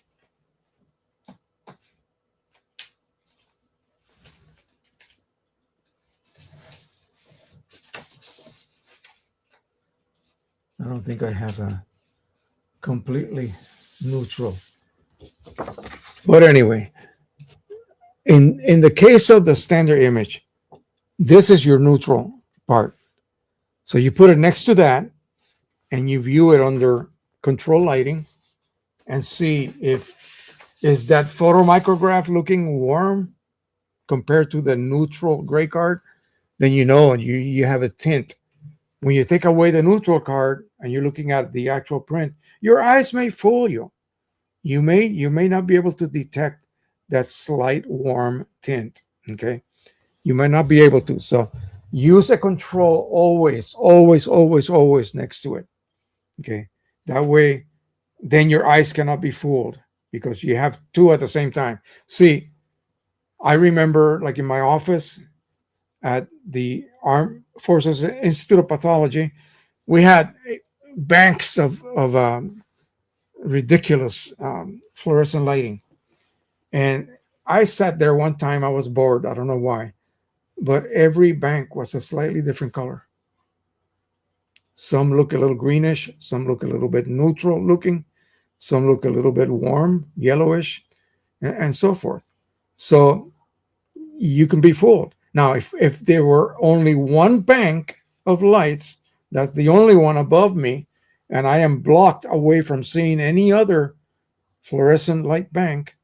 Speaker 1: I don't think I have a completely neutral. But anyway, in the case of the standard image, this is your neutral part. So you put it next to that and you view it under control lighting and see if is that photomicrograph looking warm compared to the neutral gray card. Then you have a tint. When you take away the neutral card and you're looking at the actual print, your eyes may fool you. You may not be able to detect that slight warm tint. Okay, you might not be able to. So use a control always, always, always, always next to it. Okay, that way, then your eyes cannot be fooled because you have two at the same time. See, I remember like in my office at the Armed Forces Institute of Pathology, we had banks of ridiculous fluorescent lighting. And I sat there one time, I was bored, I don't know why, but every bank was a slightly different color. Some look a little greenish, some look a little bit neutral looking, some look a little bit warm, yellowish, and so forth. So you can be fooled. Now, if there were only one bank of lights, that's the only one above me, and I am blocked away from seeing any other fluorescent light bank,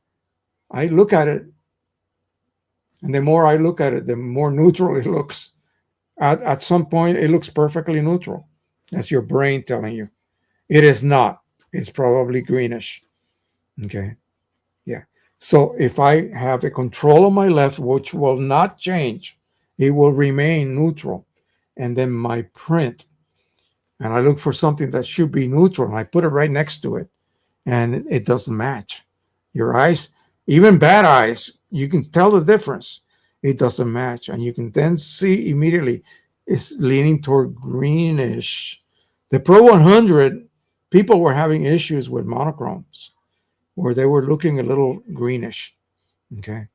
Speaker 1: I look at it, and the more I look at it, the more neutral it looks. At some point, it looks perfectly neutral. That's your brain telling you. It is not. It's probably greenish. Okay. Yeah. So if I have a control on my left, which will not change, it will remain neutral. And then my print, and I look for something that should be neutral, and I put it right next to it, and it doesn't match. Your eyes, even bad eyes, you can tell the difference. It doesn't match. And you can then see immediately it's leaning toward greenish. The Pro 100, people were having issues with monochromes where they were looking a little greenish. Okay.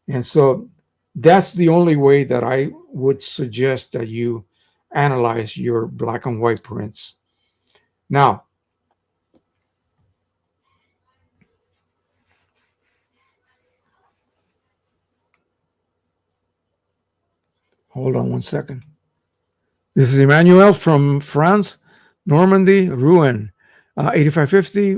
Speaker 1: And so that's the only way that I would suggest that you analyze your black and white prints. Now, hold on one second. This is Emmanuel from France, Normandy, Rouen, 8550,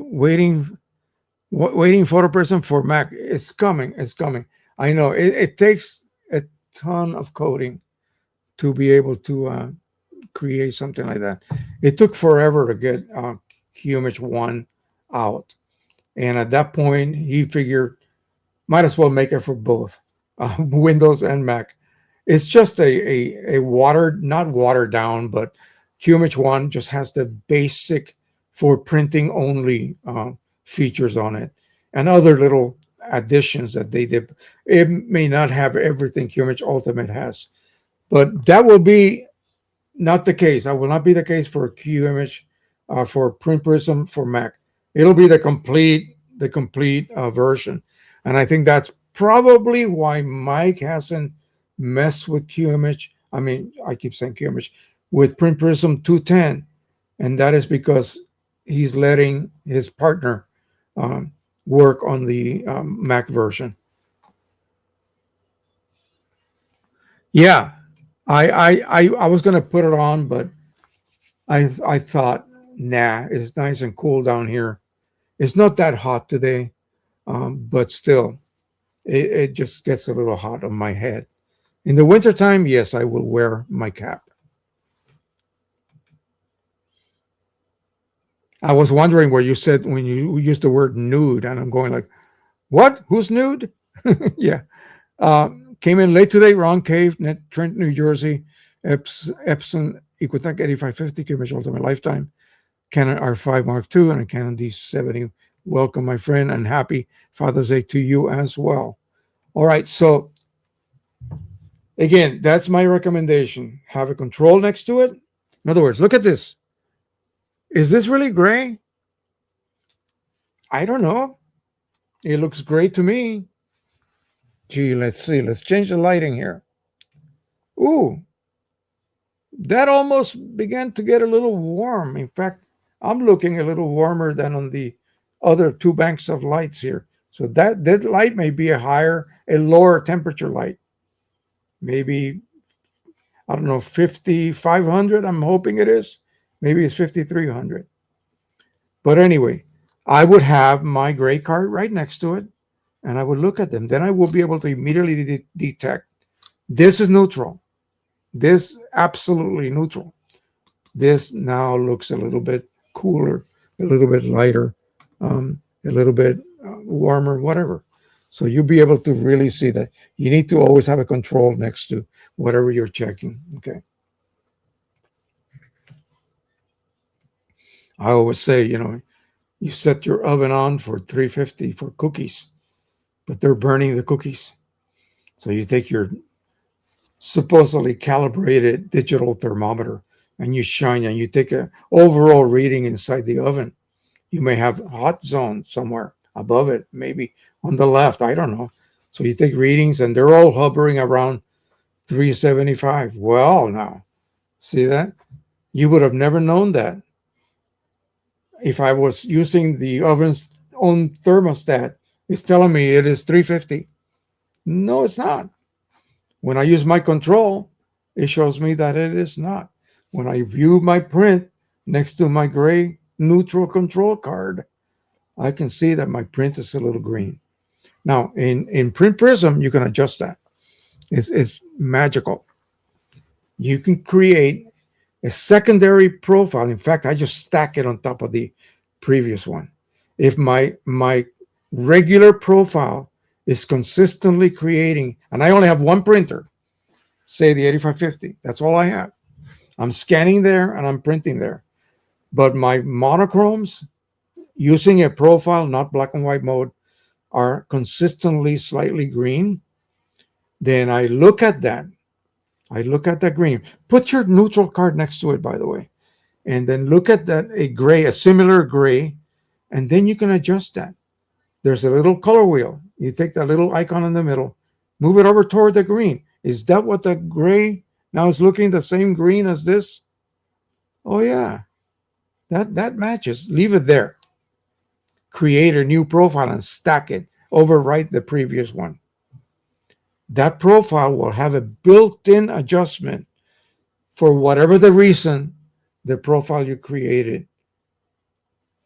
Speaker 1: waiting photo person for Mac. It's coming. It's coming. I know it takes a ton of coding to be able to create something like that. It took forever to get QImage 1 out. And at that point, he figured, might as well make it for both Windows and Mac. It's just a watered, not watered down, but QMH 1 just has the basic for printing only features on it and other little additions that they did. It may not have everything QMH Ultimate has, but that will be not the case. That will not be the case for QMH for Print Prism for Mac. It'll be the complete version, and I think that's probably why Mike hasn't messed with QMH. I mean, I keep saying QMH with Print Prism 210, and that is because he's letting his partner um, work on the Mac version. Yeah, I was gonna put it on, but I thought, nah, it's nice and cool down here. It's not that hot today, but still, it just gets a little hot on my head. In the wintertime, yes, I will wear my cap. I was wondering where you said when you used the word nude, and I'm going like, what? Who's nude? Yeah. Came in late today, Ron Cave, Net Trent, New Jersey, Epson Equitech 8550, Kimich Ultimate Lifetime, Canon R5 Mark II, and a Canon D70. Welcome, my friend, and happy Father's Day to you as well. All right, so again, that's my recommendation. Have a control next to it. In other words, look at this. Is this really gray? I don't know. It looks gray to me. Gee, let's see. Let's change the lighting here. Ooh, that almost began to get a little warm. In fact, I'm looking a little warmer than on the other two banks of lights here. So that light may be a lower temperature light. Maybe, I don't know, 5,500. I'm hoping it is. Maybe it's 5,300. But anyway, I would have my gray card right next to it, and I would look at them. Then I will be able to immediately detect this is neutral. This absolutely neutral. This now looks a little bit cooler, a little bit lighter, a little bit warmer, whatever. So you'll be able to really see that. You need to always have a control next to whatever you're checking. Okay. I always say, you set your oven on for 350 for cookies, but they're burning the cookies. So you take your supposedly calibrated digital thermometer and you shine and you take an overall reading inside the oven. You may have a hot zone somewhere above it, maybe on the left. I don't know. So you take readings and they're all hovering around 375. Well, now, see that? You would have never known that if I was using the oven's own thermostat. It's telling me it is 350. No, it's not. When I use my control, it shows me that it is not. When I view my print next to my gray neutral control card, I can see that my print is a little green. Now, in Print Prism, you can adjust that. It's magical. You can create a secondary profile. In fact, I just stack it on top of the previous one. If my regular profile is consistently creating, and I only have one printer, say the 8550, that's all I have. I'm scanning there and I'm printing there. But my monochromes, using a profile, not black and white mode, are consistently slightly green. Then I look at that. I look at that green. Put your neutral card next to it, by the way. And then look at that, a similar gray, and then you can adjust that. There's a little color wheel. You take that little icon in the middle, move it over toward the green. Is that what the gray now is looking the same green as this? Oh yeah, that matches. Leave it there. Create a new profile and stack it. Overwrite the previous one. That profile will have a built-in adjustment for whatever the reason the profile you created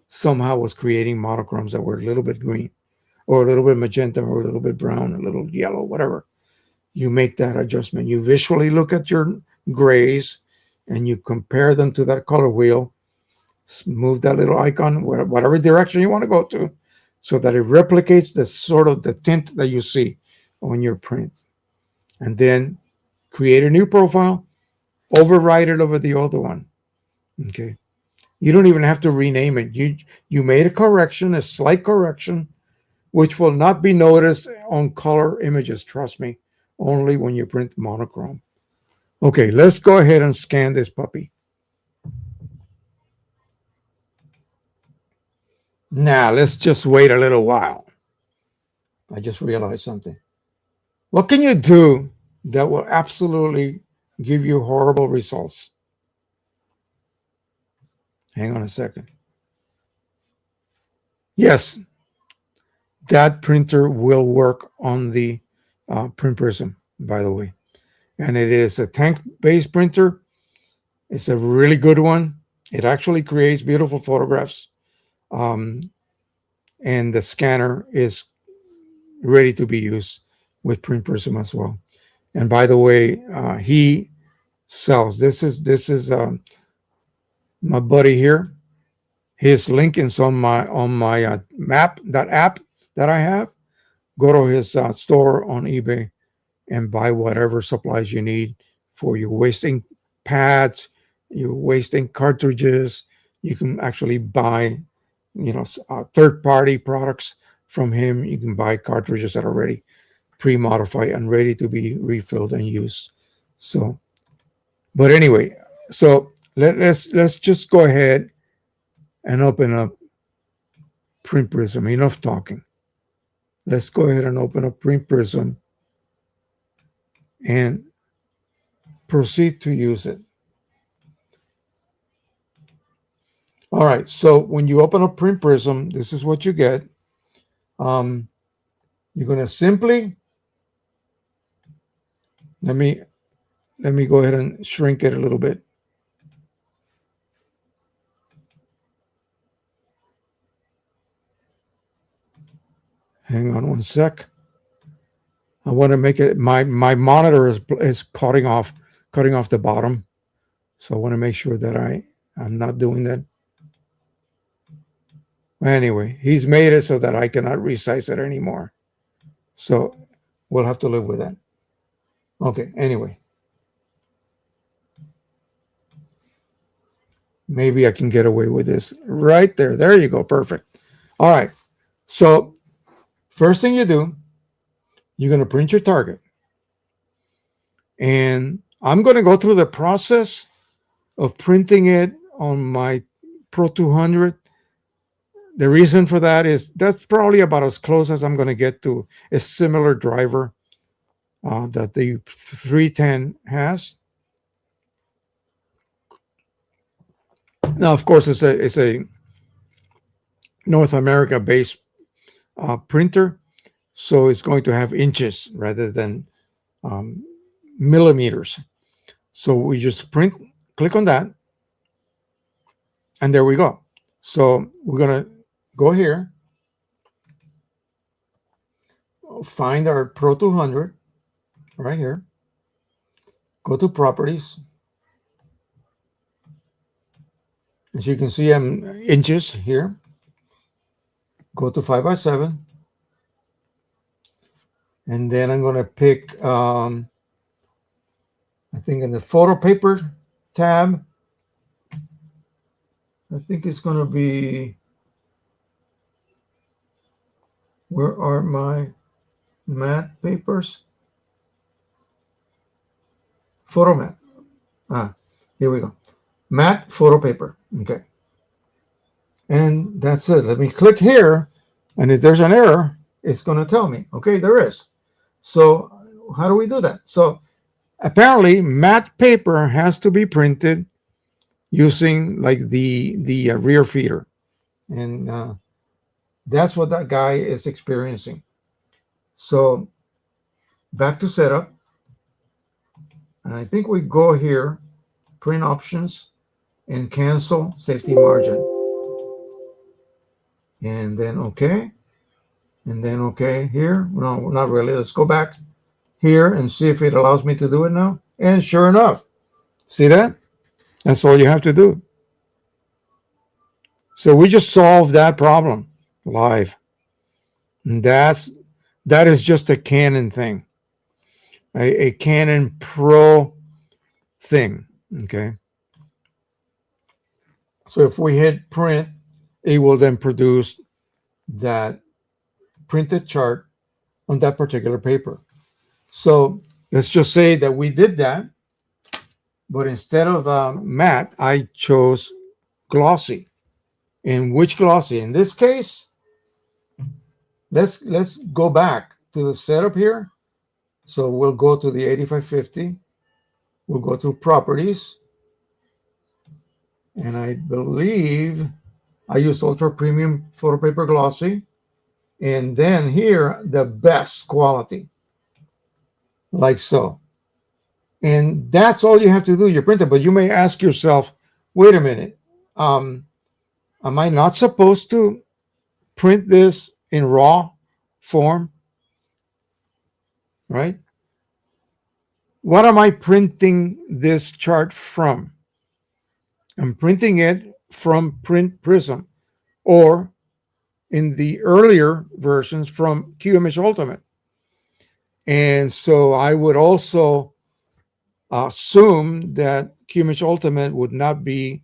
Speaker 1: somehow was creating monochromes that were a little bit green or a little bit magenta or a little bit brown, a little yellow, whatever. You make that adjustment. You visually look at your grays and you compare them to that color wheel. Move that little icon whatever direction you want to go to so that it replicates the sort of the tint that you see on your print. And then create a new profile, override it over the other one. Okay. You don't even have to rename it. You made a correction, a slight correction, which will not be noticed on color images. Trust me, only when you print monochrome. Okay, let's go ahead and scan this puppy. Now, let's just wait a little while. I just realized something. What can you do that will absolutely give you horrible results? Hang on a second. Yes, that printer will work on the Print Prism, by the way. And it is a tank-based printer. It's a really good one. It actually creates beautiful photographs. And the scanner is ready to be used with Print Prism as well. And by the way, he sells. This is my buddy here. His link is on my map, that app that I have. Go to his store on eBay and buy whatever supplies you need for your wasting pads, your wasting cartridges. You can actually buy, third-party products from him. You can buy cartridges that are already pre-modified and ready to be refilled and used. So, but anyway, so let's just go ahead and open up Print Prism. Enough talking. Let's go ahead and open up Print Prism and proceed to use it. All right, so when you open up Print Prism, this is what you get. You're going to simply, let me go ahead and shrink it a little bit. Hang on one sec. I want to make it, my monitor is cutting off the bottom. So I want to make sure that I'm not doing that. Anyway, he's made it so that I cannot resize it anymore. So we'll have to live with that. Okay, anyway. Maybe I can get away with this right there. There you go. Perfect. All right. So first thing you do, you're going to print your target. And I'm going to go through the process of printing it on my Pro 200. The reason for that is that's probably about as close as I'm going to get to a similar driver that the 310 has. Now, of course, it's a North America-based printer, so it's going to have inches rather than millimeters. So we just click on that, and there we go. So we're going to go here, find our Pro 200 right here, go to Properties. As you can see, I'm inches here. Go to 5x7. And then I'm going to pick, I think in the photo paper tab, I think it's going to be, where are my matte papers? Photo matte. Here we go. Matte photo paper. Okay. And that's it. Let me click here. And if there's an error, it's going to tell me. Okay, there is. So how do we do that? So apparently matte paper has to be printed using like the rear feeder. And that's what that guy is experiencing. So back to setup. And I think we go here, print options, and cancel safety margin. And then okay. And then okay here. No, not really. Let's go back here and see if it allows me to do it now. And sure enough, see that? That's all you have to do. So we just solved that problem live. And that is just a Canon thing, a Canon Pro thing. Okay. So if we hit print, it will then produce that printed chart on that particular paper. So let's just say that we did that, but instead of matte, I chose glossy. And which glossy? In this case, let's go back to the setup here. So we'll go to the 8550. We'll go to properties. And I believe I use ultra premium photo paper glossy. And then here, the best quality, like so. And that's all you have to do, you print it. But you may ask yourself, wait a minute, am I not supposed to print this in raw form? Right? What am I printing this chart from? I'm printing it from Print Prism, or in the earlier versions from QImage Ultimate. And so I would also assume that QImage Ultimate would not be,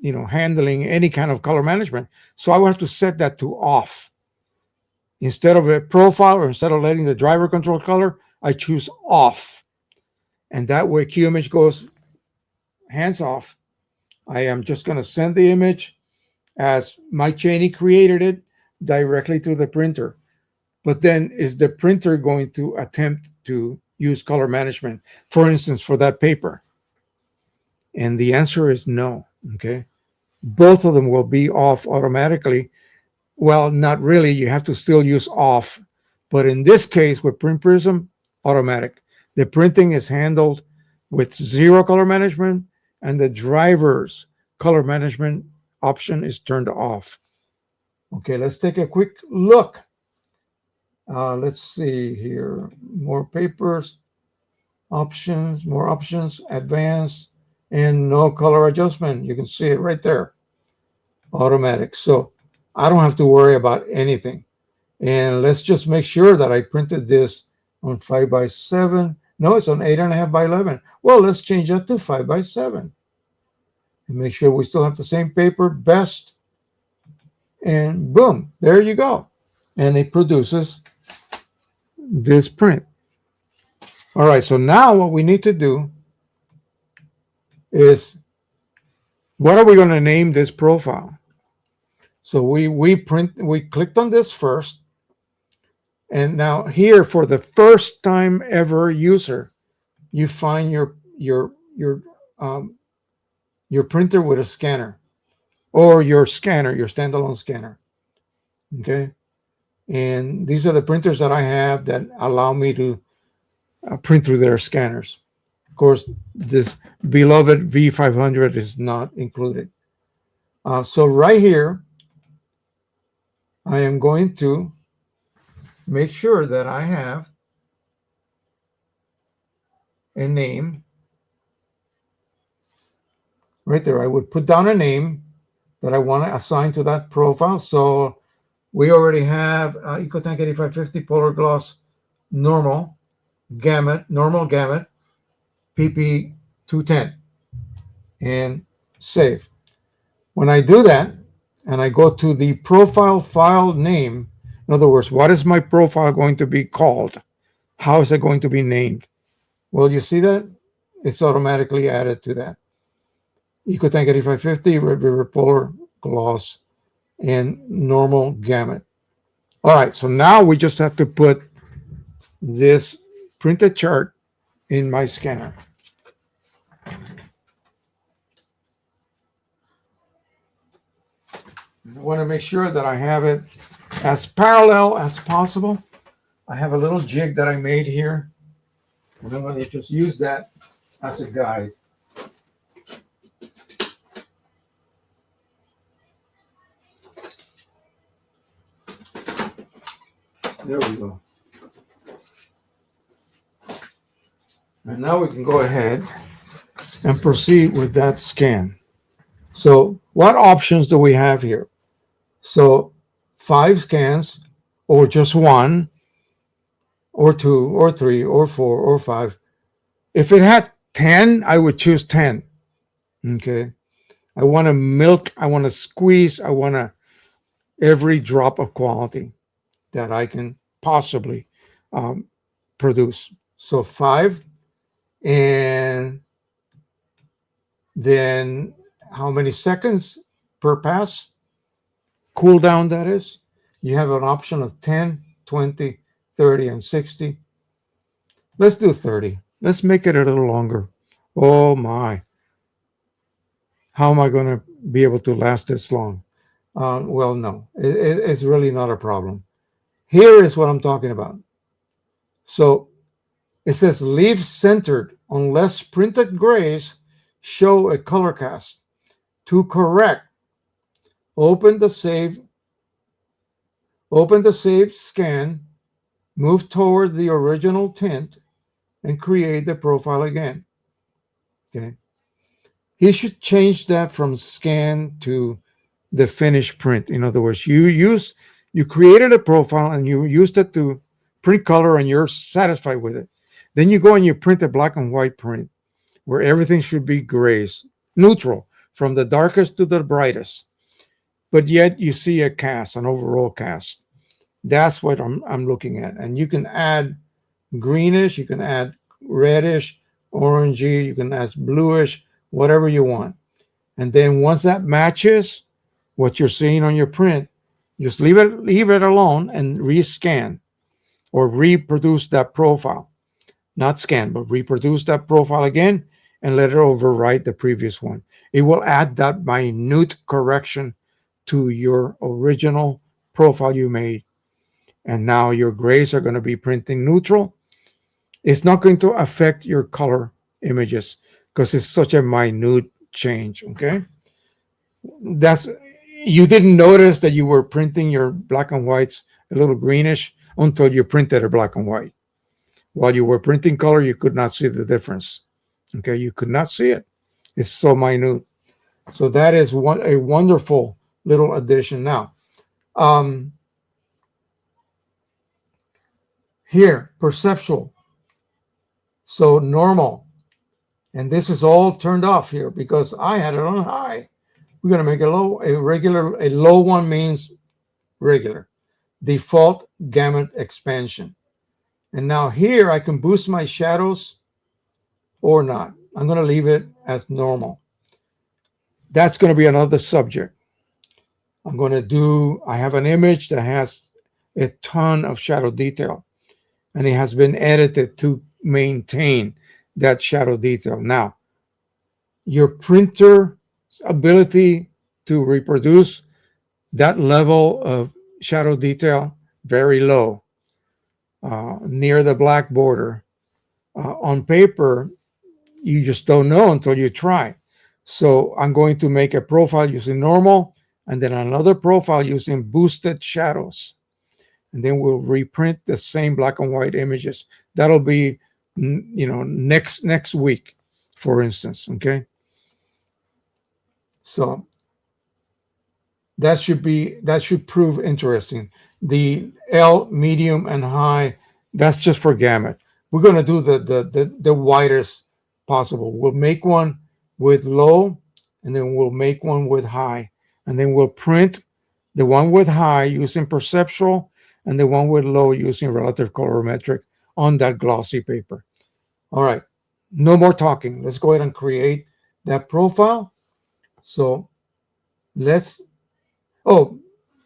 Speaker 1: handling any kind of color management. So I would have to set that to off. Instead of a profile, or instead of letting the driver control color, I choose off. And that way QImage goes hands off. I am just going to send the image as Mike Cheney created it directly to the printer. But then is the printer going to attempt to use color management, for instance, for that paper? And the answer is no. Okay. Both of them will be off automatically. Well, not really. You have to still use off. But in this case, with Print Prism, automatic. The printing is handled with zero color management, and the driver's color management option is turned off. Okay, let's take a quick look. Let's see here. More papers, options, more options, advanced, and no color adjustment. You can see it right there. Automatic. So I don't have to worry about anything. And let's just make sure that I printed this on 5x7. No, it's on 8.5 by 11. Well, let's change that to 5x7. And make sure we still have the same paper, best. And boom, there you go. And it produces this print. All right, so now what we need to do is, what are we going to name this profile? So we clicked on this first. And now here, for the first time ever user, you find your printer with a scanner, or your scanner, your standalone scanner. Okay. And these are the printers that I have that allow me to print through their scanners. Of course, this beloved V500 is not included. So right here, I am going to make sure that I have a name. Right there, I would put down a name that I want to assign to that profile. So we already have EcoTank 8550 Polar Gloss normal gamut, PP 210, and save. When I do that, and I go to the profile file name, in other words, what is my profile going to be called? How is it going to be named? Well, you see that? It's automatically added to that. EcoTank 8550, Red River Polar Gloss, and normal gamut. All right, so now we just have to put this printed chart in my scanner. I want to make sure that I have it as parallel as possible. I have a little jig that I made here, and I'm going to just use that as a guide. There we go. And now we can go ahead and proceed with that scan. So what options do we have here? So 5 scans, or just 1, or 2, or 3, or 4, or 5. If it had 10, I would choose 10. Okay. I want to milk, I want to squeeze, I want to every drop of quality that I can possibly um, produce. So 5, and then how many seconds per pass? Cool down, that is. You have an option of 10, 20, 30, and 60. Let's do 30. Let's make it a little longer. Oh my. How am I going to be able to last this long? Well, no, it's really not a problem. Here is what I'm talking about. So it says leave centered unless printed grays show a color cast. To correct, open the save scan, move toward the original tint, and create the profile again. Okay. He should change that from scan to the finished print. In other words, you created a profile and you used it to print color and you're satisfied with it. Then you go and you print a black and white print where everything should be grays, neutral, from the darkest to the brightest. But yet you see a cast, an overall cast. That's what I'm looking at. And you can add greenish, you can add reddish, orangey, you can add bluish, whatever you want. And then once that matches what you're seeing on your print, just leave it alone and rescan or reproduce that profile. Not scan, but reproduce that profile again and let it overwrite the previous one. It will add that minute correction to your original profile you made. And now your grays are going to be printing neutral. It's not going to affect your color images because it's such a minute change, okay? You didn't notice that you were printing your black and whites a little greenish until you printed a black and white. While you were printing color, you could not see the difference. Okay, you could not see it. It's so minute. So that is a wonderful little addition. Now, here, perceptual. So normal. And this is all turned off here because I had it on high. We're going to make a low one means regular. Default gamut expansion. And now here I can boost my shadows or not. I'm going to leave it as normal. That's going to be another subject. I have an image that has a ton of shadow detail, and it has been edited to maintain that shadow detail. Now, your printer ability to reproduce that level of shadow detail, very low, near the black border. On paper, you just don't know until you try. So I'm going to make a profile using normal and then another profile using boosted shadows. And then we'll reprint the same black and white images. That'll be, next week, for instance, okay? So that should prove interesting. The L, medium, and high, that's just for gamut. We're going to do the widest possible. We'll make one with low, and then we'll make one with high. And then we'll print the one with high using perceptual and the one with low using relative colorimetric on that glossy paper. All right, no more talking. Let's go ahead and create that profile. So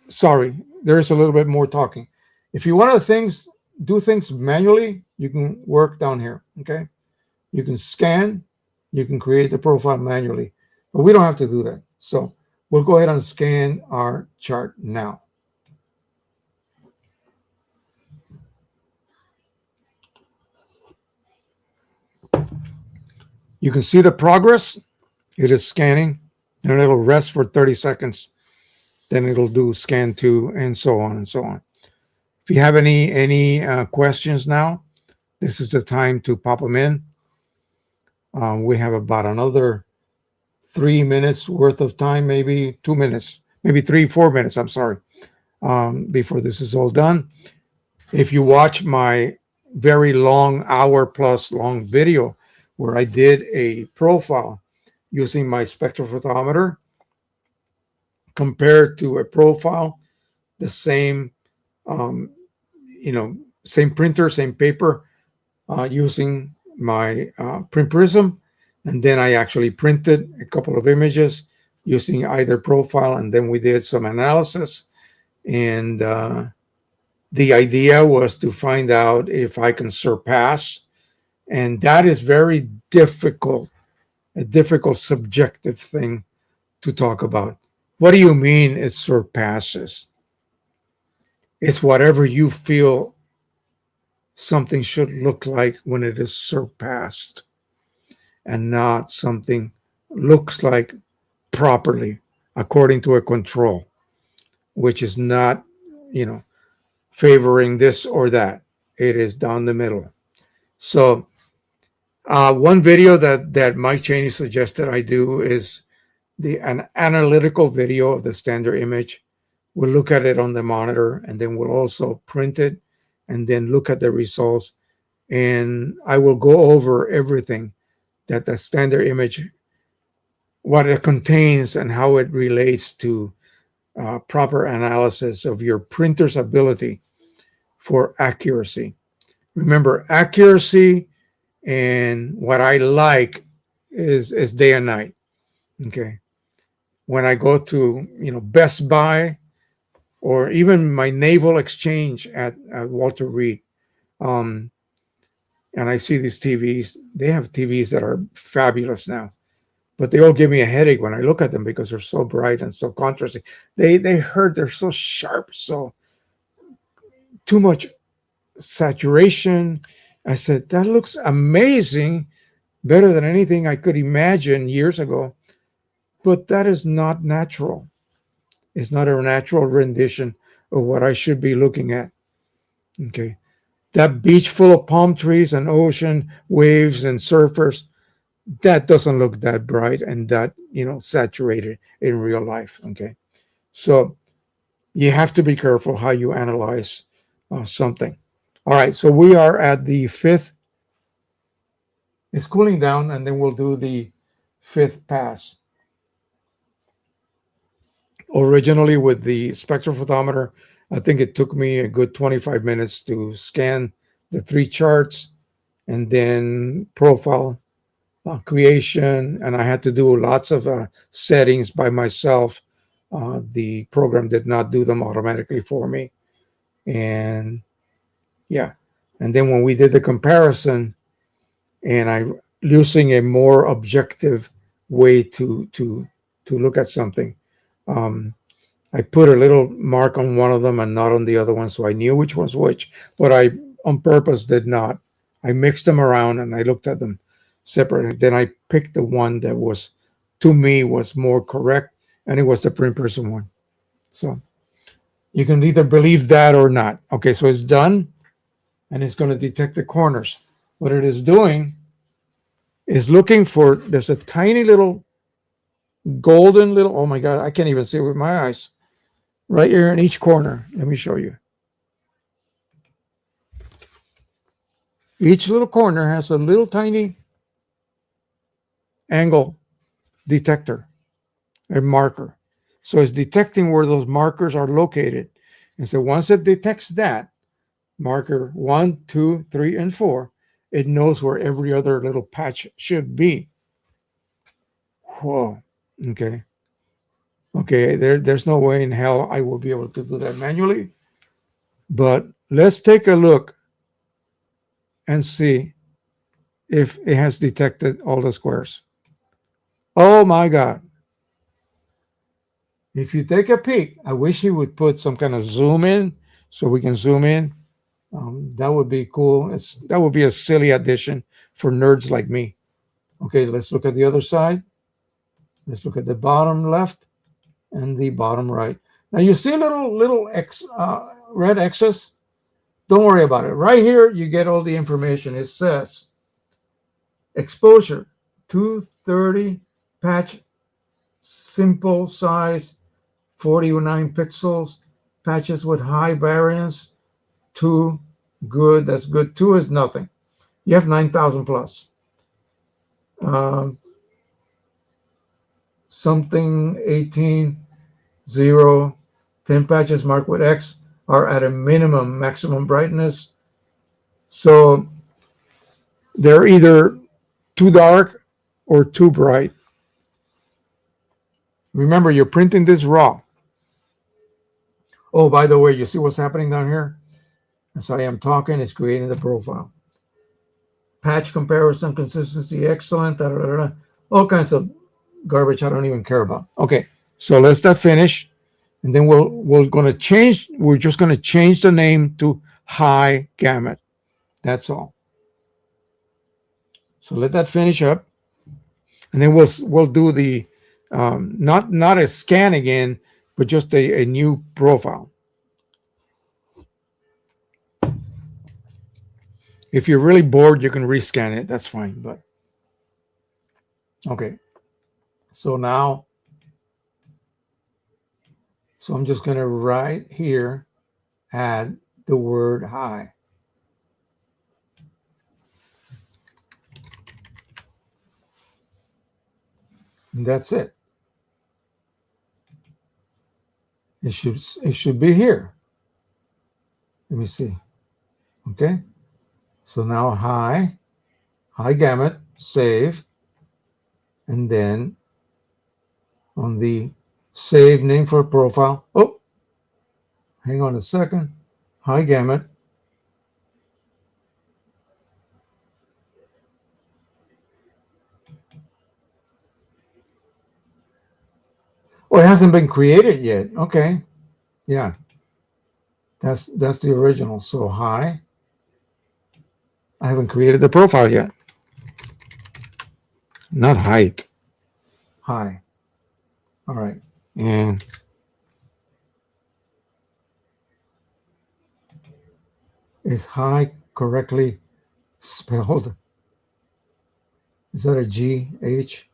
Speaker 1: sorry, there is a little bit more talking. If you want to do things manually, you can work down here, okay? You can scan, you can create the profile manually, but we don't have to do that. So we'll go ahead and scan our chart now. You can see the progress. It is scanning, and it'll rest for 30 seconds. Then it'll do scan 2, and so on and so on. If you have any questions now, this is the time to pop them in. We have about another 3 minutes worth of time, maybe 2 minutes, maybe 4 minutes, I'm sorry, before this is all done. If you watch my very long, hour-plus long video where I did a profile using my spectrophotometer compared to a profile, the same, um, same printer, same paper, using my print prism. And then I actually printed a couple of images using either profile, and then we did some analysis. And the idea was to find out if I can surpass, and that is very difficult, a difficult subjective thing to talk about. What do you mean it surpasses? It's whatever you feel something should look like when it is surpassed, and not something looks like properly according to a control, which is not, favoring this or that. It is down the middle. So one video that Mike Cheney suggested I do is an analytical video of the standard image. We'll look at it on the monitor, and then we'll also print it and then look at the results. And I will go over everything that the standard image, what it contains and how it relates to proper analysis of your printer's ability for accuracy. Remember, accuracy and what I like is day and night. Okay. When I go to Best Buy, or even my naval exchange at Walter Reed, and I see these TVs, they have TVs that are fabulous now, but they all give me a headache when I look at them because they're so bright and so contrasting. They're so sharp, so too much saturation. I said, that looks amazing, better than anything I could imagine years ago, but that is not natural. It's not a natural rendition of what I should be looking at. Okay. That beach full of palm trees and ocean waves and surfers, that doesn't look that bright and that, saturated in real life. Okay. So you have to be careful how you analyze something. All right. So we are at the fifth. It's cooling down, and then we'll do the fifth pass. Originally, with the spectrophotometer, I think it took me a good 25 minutes to scan the three charts, and then profile creation, and I had to do lots of settings by myself. The program did not do them automatically for me. And yeah, and then when we did the comparison, and I using a more objective way to look at something, I put a little mark on one of them and not on the other one, so I knew which was which, but I on purpose did not. I mixed them around and I looked at them separately. Then I picked the one that was, to me, was more correct, and it was the print person one. So you can either believe that or not. Okay, so it's done, and it's going to detect the corners. What it is doing is looking for, there's a tiny little golden little, oh my God, I can't even see it with my eyes, right here in each corner. Let me show you. Each little corner has a little tiny angle detector, a marker. So it's detecting where those markers are located. And so once it detects that, marker 1, 2, 3, and 4, it knows where every other little patch should be. Whoa. Okay. Okay, there's no way in hell I will be able to do that manually. But let's take a look and see if it has detected all the squares. Oh my God. If you take a peek, I wish he would put some kind of zoom in so we can zoom in. That would be cool. That would be a silly addition for nerds like me. Okay, let's look at the other side. Let's look at the bottom left and the bottom right. Now you see little red X's? Don't worry about it. Right here, you get all the information. It says exposure 230 patch, simple size 49 pixels, patches with high variance 2, good, that's good. 2 is nothing. You have 9,000 plus. Something 18, 0. 10 patches marked with X are at a minimum maximum brightness. So they're either too dark or too bright. Remember, you're printing this raw. Oh, by the way, you see what's happening down here? As I am talking, it's creating the profile. Patch comparison, consistency, excellent, da, da, da, da. All kinds of garbage I don't even care about. Okay, so let's that finish. And then we're just gonna change the name to high gamut. That's all. So let that finish up. And then we'll do the not a scan again, but just a new profile. If you're really bored, you can rescan it. That's fine. But okay. So now, I'm just going to right here add the word high. And that's it. It should be here. Let me see. Okay. So now high gamut, save, and then on the save name for profile. Oh, hang on a second. High gamut. Oh, it hasn't been created yet. Okay. Yeah. That's the original. So high. I haven't created the profile yet. Not height. High. All right. And is high correctly spelled? Is that a G, H?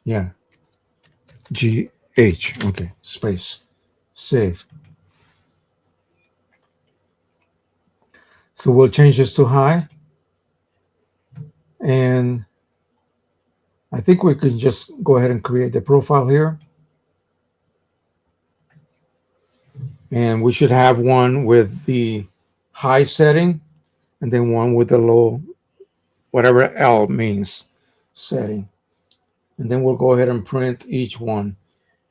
Speaker 1: Yeah. G, H. Okay. Space. Save. So we'll change this to high. And I think we can just go ahead and create the profile here. And we should have one with the high setting and then one with the low, whatever L means, setting. And then we'll go ahead and print each one.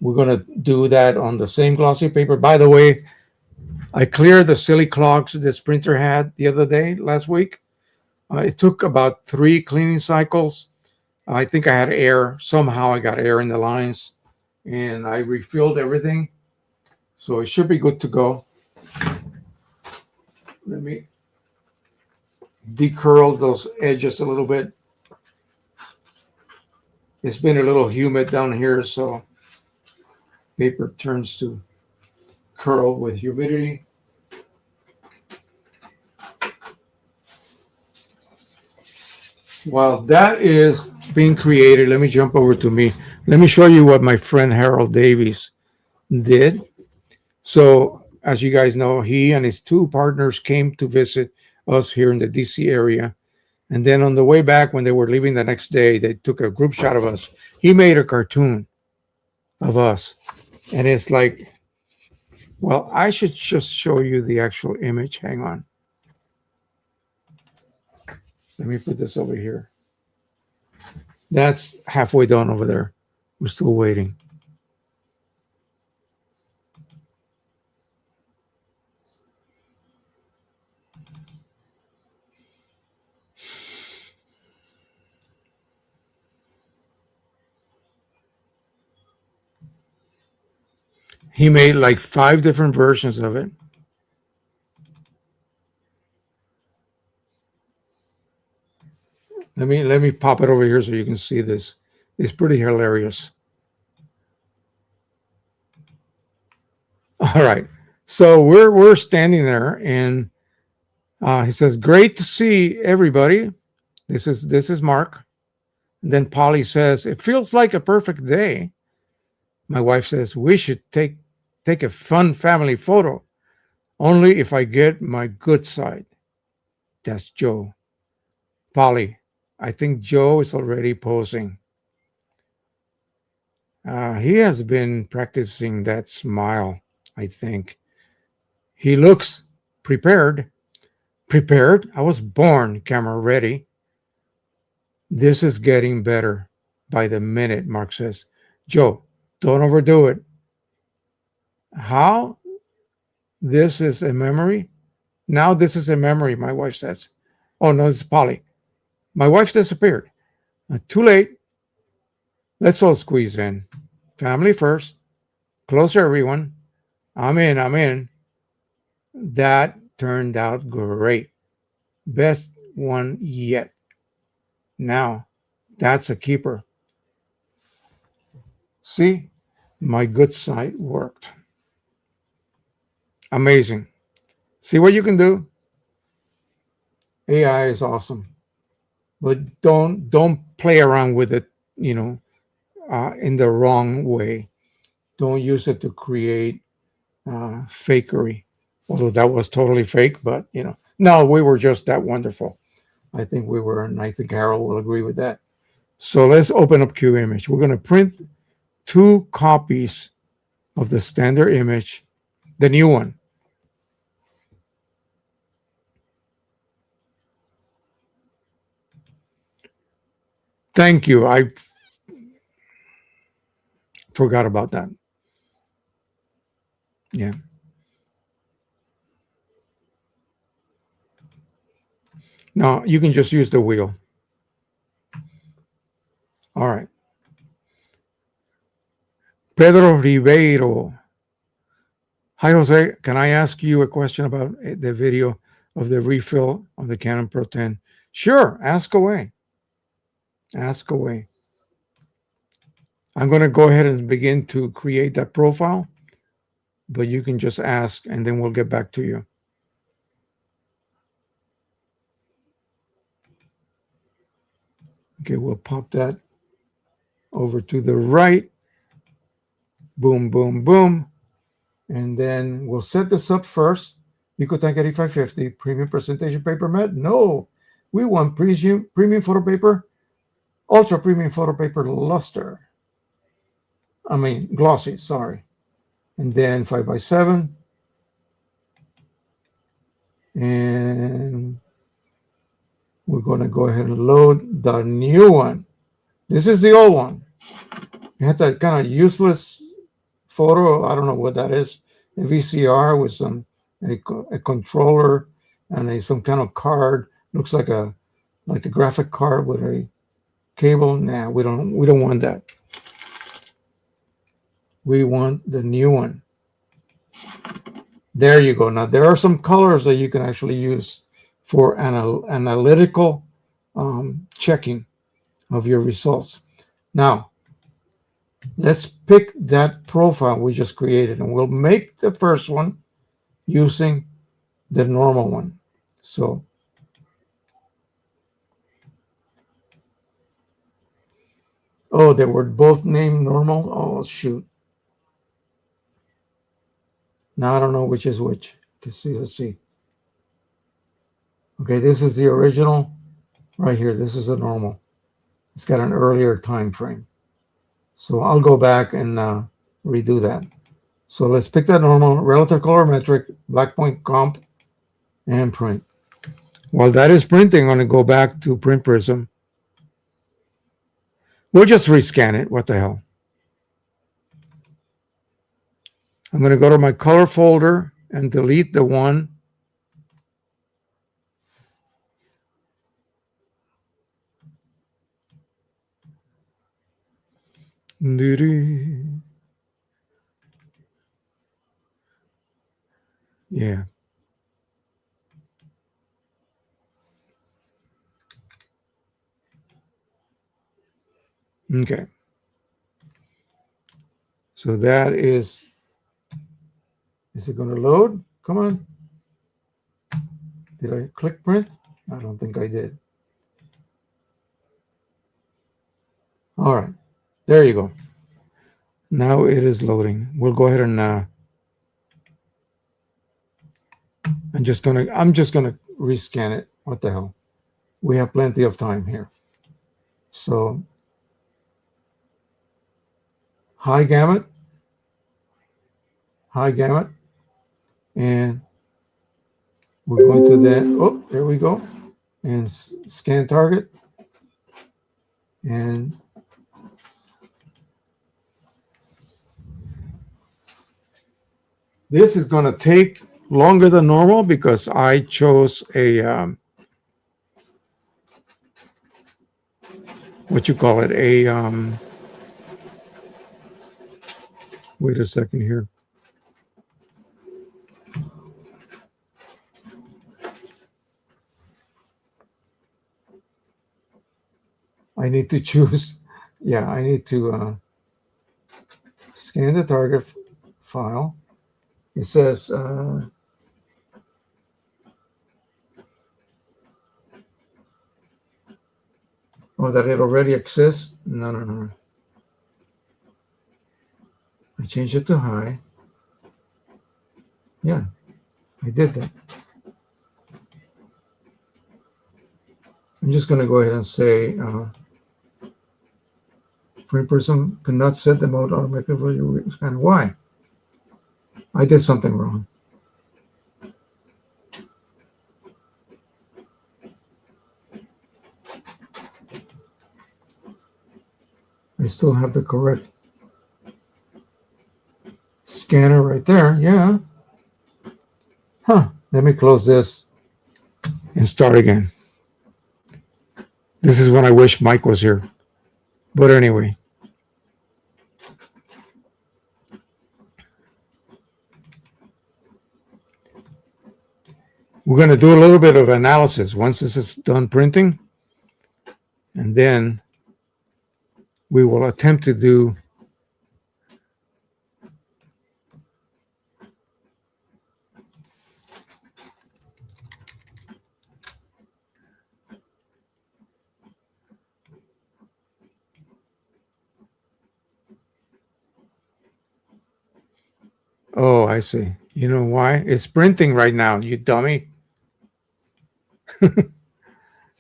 Speaker 1: We're going to do that on the same glossy paper. By the way, I cleared the silly clogs this printer had the other day, last week. It took about 3 cleaning cycles. I think I had air. Somehow I got air in the lines. And I refilled everything. So it should be good to go. Let me decurl those edges a little bit. It's been a little humid down here, so paper turns to curl with humidity. While that is being created, let me jump over to me. Let me show you what my friend Harold Davies did. So, as you guys know, he and his 2 partners came to visit us here in the DC area. And then on the way back, when they were leaving the next day, they took a group shot of us. He made a cartoon of us. And it's like, well, I should just show you the actual image. Hang on. Let me put this over here. That's halfway done over there. We're still waiting. He made like 5 different versions of it. Let me pop it over here so you can see this. It's pretty hilarious. All right. So we're standing there and he says, "Great to see everybody." This is Mark. And then Polly says, "It feels like a perfect day." My wife says, "We should take a fun family photo. Only if I get my good side." That's Joe. "Polly, I think Joe is already posing. He has been practicing that smile, I think. He looks prepared. Prepared? I was born camera ready. This is getting better by the minute, Mark says. Joe, don't overdo it. How? This is a memory? Now this is a memory, my wife says. Oh, no, it's Polly. My wife's disappeared. Too late. Let's all squeeze in. Family first. Closer, everyone. I'm in. I'm in. That turned out great. Best one yet. Now, that's a keeper. See, my good side worked. Amazing. See what you can do? AI is awesome. But don't play around with it, in the wrong way. Don't use it to create fakery. Although that was totally fake, but no, we were just that wonderful. I think we were, and I think Harold will agree with that. So let's open up Q image. We're going to print 2 copies of the standard image, the new one. Thank you. I forgot about that. Yeah. No, you can just use the wheel. All right. Pedro Ribeiro. Hi, Jose. Can I ask you a question about the video of the refill of the Canon Pro 10? Sure. Ask away. Ask away. I'm going to go ahead and begin to create that profile, but you can just ask and then we'll get back to you. Okay, we'll pop that over to the right. Boom, boom, boom. And then we'll set this up first. EcoTank 8550, premium presentation paper mat. No, we want premium photo paper, ultra premium photo paper luster. I mean, glossy, sorry. And then 5x7. And we're going to go ahead and load the new one. This is the old one. You had that kind of useless photo. I don't know what that is. A VCR with a controller and some kind of card. Looks like a graphic card with a cable. Nah, we don't want that. We want the new one. There you go. Now there are some colors that you can actually use for analytical checking of your results. Now let's pick that profile we just created, and we'll make the first one using the normal one. So they were both named normal. Oh, shoot. Now I don't know which is which. Let's see. Okay, this is the original right here. This is a normal. It's got an earlier time frame. So I'll go back and redo that. So let's pick that normal, relative colorimetric, black point comp, and print. While that is printing, I'm going to go back to Print Prism. We'll just rescan it. What the hell? I'm going to go to my color folder and delete the one. Yeah. Okay. So that is it going to load? Come on. Did I click print? I don't think I did. All right. There you go. Now it is loading. We'll go ahead and I'm just gonna rescan it. What the hell? We have plenty of time here. So high gamut, and we're going to then, oh, there we go, and scan target, and this is going to take longer than normal because I chose a, what you call it, a, wait a second here. I need to choose, yeah, I need to scan the target file. It says, oh, that it already exists? No, no, no. I changed it to high. Yeah, I did that. I'm just going to go ahead and say, frame person cannot set the mode automatically for your scanner. Why? I did something wrong. I still have the correct scanner right there. Yeah. Huh. Let me close this and start again. This is when I wish Mike was here. But anyway. We're going to do a little bit of analysis once this is done printing. And then we will attempt to do oh, I see. You know why? It's printing right now, you dummy.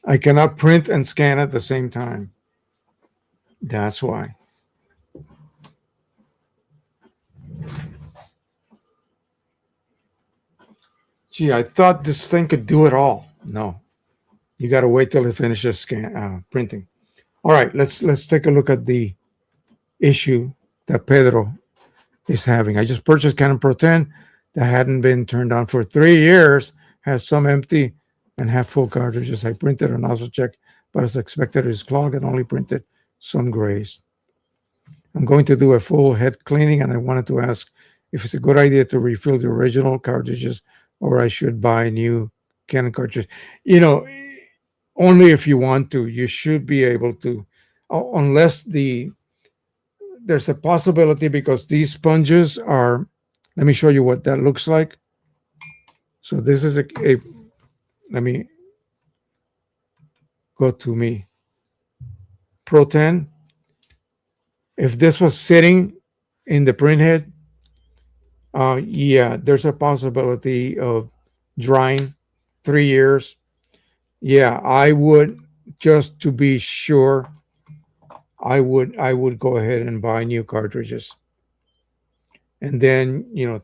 Speaker 1: I cannot print and scan at the same time. That's why. Gee, I thought this thing could do it all. No, you got to wait till it finishes printing. All right, let's take a look at the issue that Pedro is having. I just purchased Canon Pro 10 that hadn't been turned on for 3 years, has some empty and half full cartridges. I printed and also checked, but as expected, it is clogged and only printed some grays. I'm going to do a full head cleaning, and I wanted to ask if it's a good idea to refill the original cartridges or I should buy new Canon cartridges. You know, only if you want to. You should be able to, unless there's a possibility because these sponges are, let me show you what that looks like. So this is a let me go to me Pro 10. If this was sitting in the printhead, yeah, there's a possibility of drying 3 years. Yeah, I would, just to be sure, I would go ahead and buy new cartridges. And then, you know,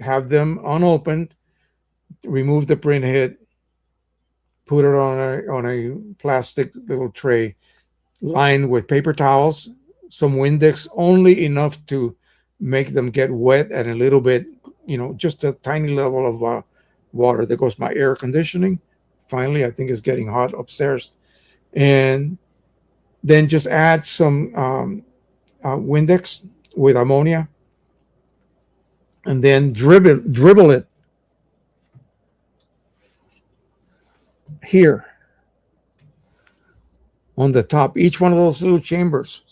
Speaker 1: have them unopened, remove the printhead, put it on a plastic little tray lined with paper towels, some Windex, only enough to make them get wet and a little bit, you know, just a tiny level of water. There goes my air conditioning. Finally, I think it's getting hot upstairs. And then just add some Windex with ammonia, and then dribble it here on the top. Each one of those little chambers,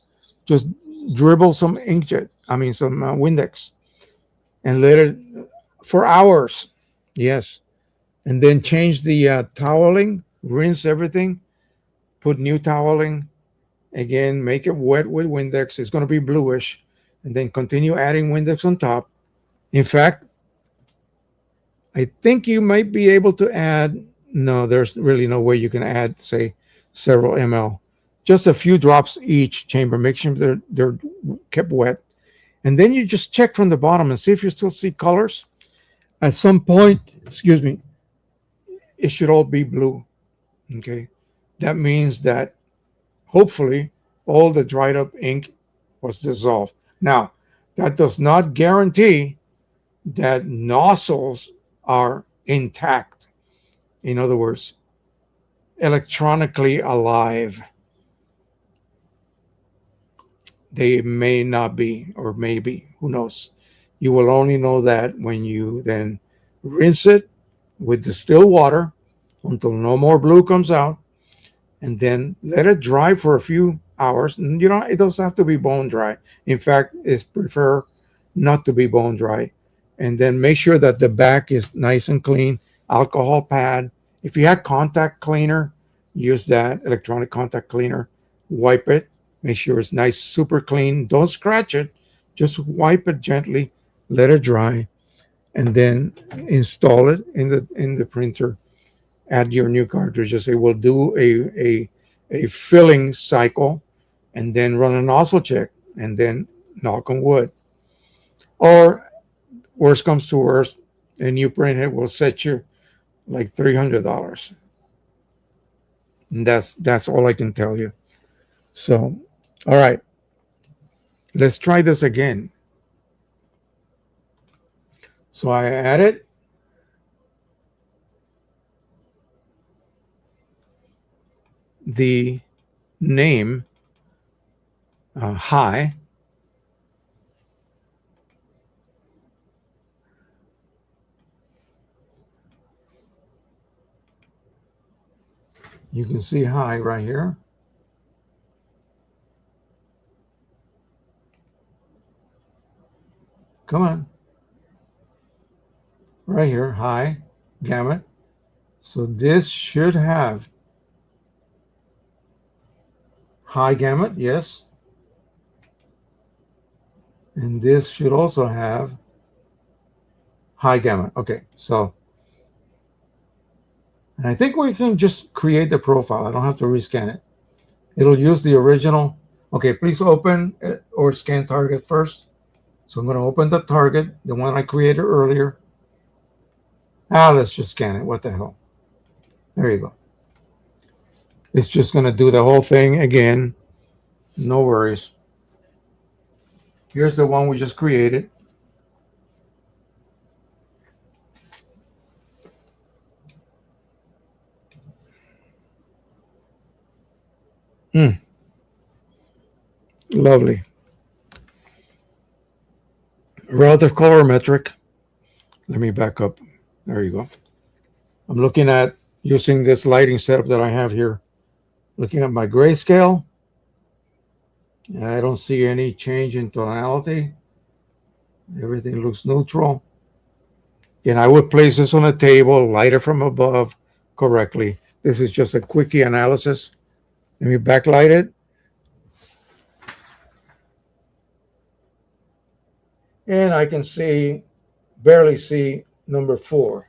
Speaker 1: just dribble some inkjet. I mean, some Windex, and let it for hours. Yes, and then change the toweling, rinse everything, put new toweling. Again, make it wet with Windex. It's going to be bluish, and then continue adding Windex on top. In fact, I think you might be able to add. No, there's really no way you can add, say, several ml. just a few drops each chamber. Make sure they're kept wet. And then you just check from the bottom and see if you still see colors. At some point, excuse me, it should all be blue. Okay. That means that hopefully all the dried up ink was dissolved. Now, that does not guarantee that nozzles are intact. In other words, electronically alive. They may not be, or maybe, who knows. You will only know that when you then rinse it with distilled water until no more blue comes out, and then let it dry for a few hours. And it doesn't have to be bone dry. In fact, it's prefer not to be bone dry. And then make sure that the back is nice and clean. Alcohol pad. If you had contact cleaner, use that electronic contact cleaner. Wipe it. Make sure it's nice, super clean. Don't scratch it. Just wipe it gently. Let it dry, and then install it in the printer. Add your new cartridges. It will do a filling cycle, and then run a nozzle check, and then knock on wood. Or worst comes to worst, a new printhead will set you like $300. And that's all I can tell you. So, all right, let's try this again. So I added the name high. You can see high right here. Come on. Right here, high gamut. So this should have high gamut, yes. And this should also have high gamut. Okay, so, and I think we can just create the profile. I don't have to rescan it. It'll use the original. Okay, please open or scan target first. So I'm going to open the target, the one I created earlier. Let's just scan it. What the hell? There you go. It's just going to do the whole thing again. No worries. Here's the one we just created. Lovely. Relative colorimetric. Let me back up. There you go. I'm looking at using this lighting setup that I have here. Looking at my grayscale. I don't see any change in tonality. Everything looks neutral. And I would place this on a table, light it from above correctly. This is just a quickie analysis. Let me backlight it. And I can barely see number 4.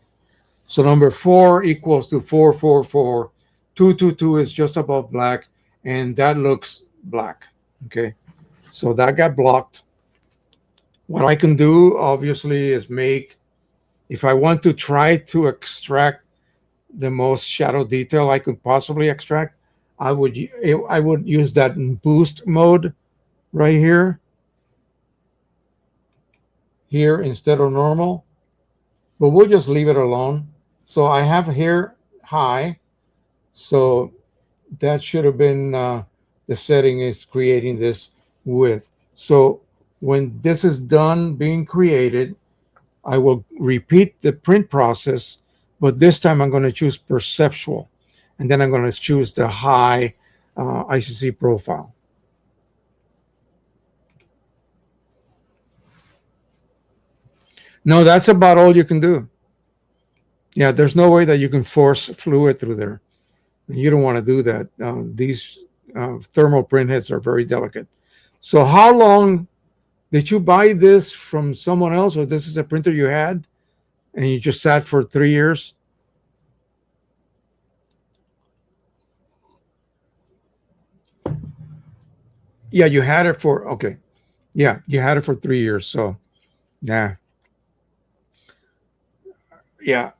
Speaker 1: So number 4 equals to 444. 222 is just above black, and that looks black. Okay, so that got blocked. What I can do, obviously, is if I want to try to extract the most shadow detail I could possibly extract, I would use that boost mode right here instead of normal, but we'll just leave it alone. So I have here high, so that should have been the setting is creating this width. So when this is done being created, I will repeat the print process, but this time I'm going to choose perceptual, and then I'm going to choose the high ICC profile. No, that's about all you can do. Yeah, there's no way that you can force fluid through there. You don't want to do that. These thermal printheads are very delicate. So how long did you buy this from someone else, or this is a printer you had and you just sat for 3 years? Yeah, you had it for okay. Yeah, you had it for 3 years. So yeah, yeah.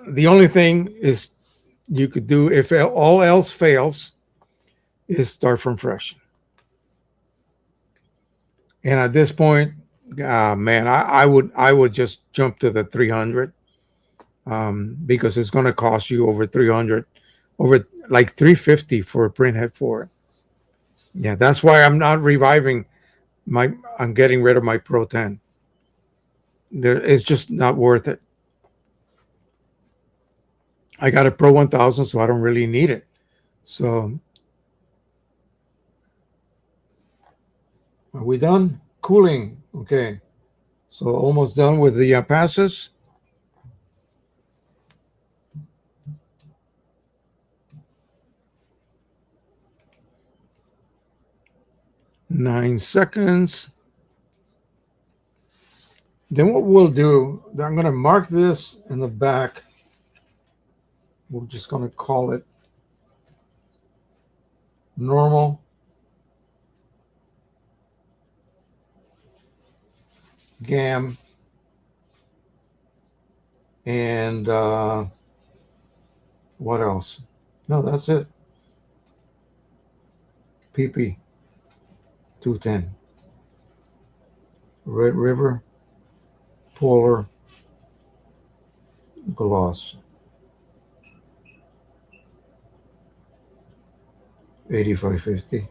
Speaker 1: The only thing is you could do if all else fails is start from fresh. And at this point, man, I would just jump to the 300 because it's going to cost you over 300, over like 350 for a printhead for it. Yeah, that's why I'm not reviving my. I'm getting rid of my Pro 10. It's just not worth it. I got a Pro 1000, so I don't really need it. So are we done? Cooling. Okay. So almost done with the passes. 9 seconds. Then what we'll do, I'm going to mark this in the back. We're just going to call it normal. GAM. And what else? No, that's it. PP 210. Red River Polar Gloss 8550.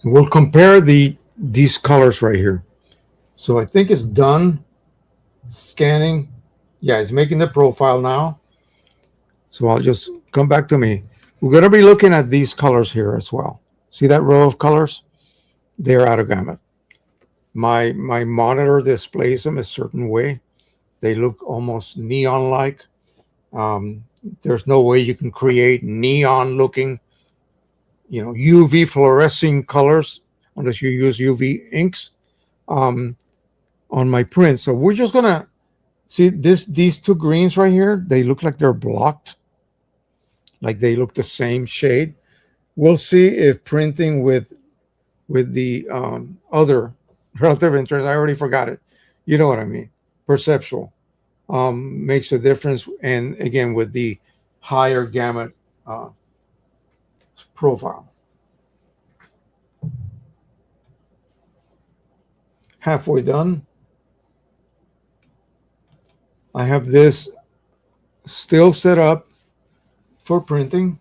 Speaker 1: We'll compare these colors right here. So I think it's done scanning. Yeah, it's making the profile now. So I'll just come back to me. We're going to be looking at these colors here as well. See that row of colors? They're out of gamut. My monitor displays them a certain way. They look almost neon like. There's no way you can create neon looking, UV fluorescing colors unless you use UV inks um, on my print. So we're just gonna see these two greens right here. They look like they're blocked, like they look the same shade. We'll see if printing with the other relative interest. I already forgot it. You know what I mean? Perceptual makes a difference, and again with the higher gamut uh, profile. Halfway done. I have this still set up for printing.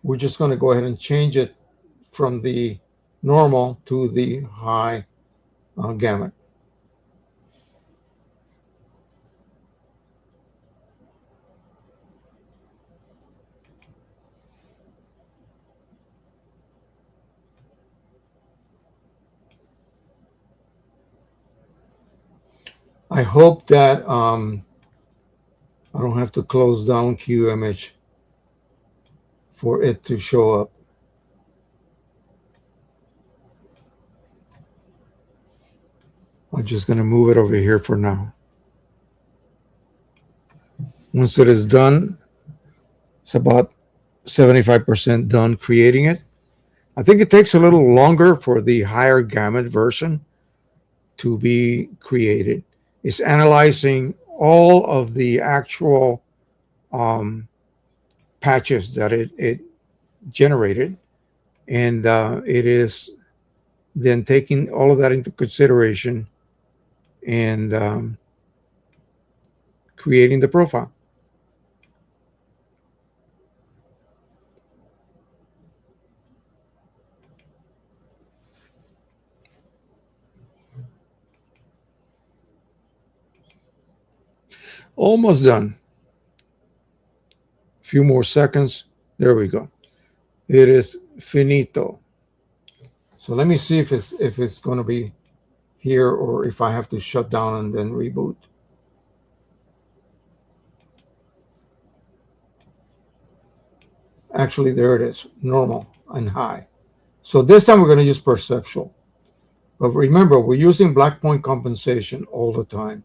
Speaker 1: We're just going to go ahead and change it from the normal to the high gamut. I hope that I don't have to close down QMH for it to show up. I'm just going to move it over here for now. Once it is done, it's about 75% done creating it. I think it takes a little longer for the higher gamut version to be created. It's analyzing all of the actual patches that it generated, and it is then taking all of that into consideration and creating the profile. Almost done. A few more seconds. There we go. It is finito. So let me see if it's going to be here or if I have to shut down and then reboot. Actually, there it is, normal and high. So this time we're going to use perceptual. But remember, we're using black point compensation all the time.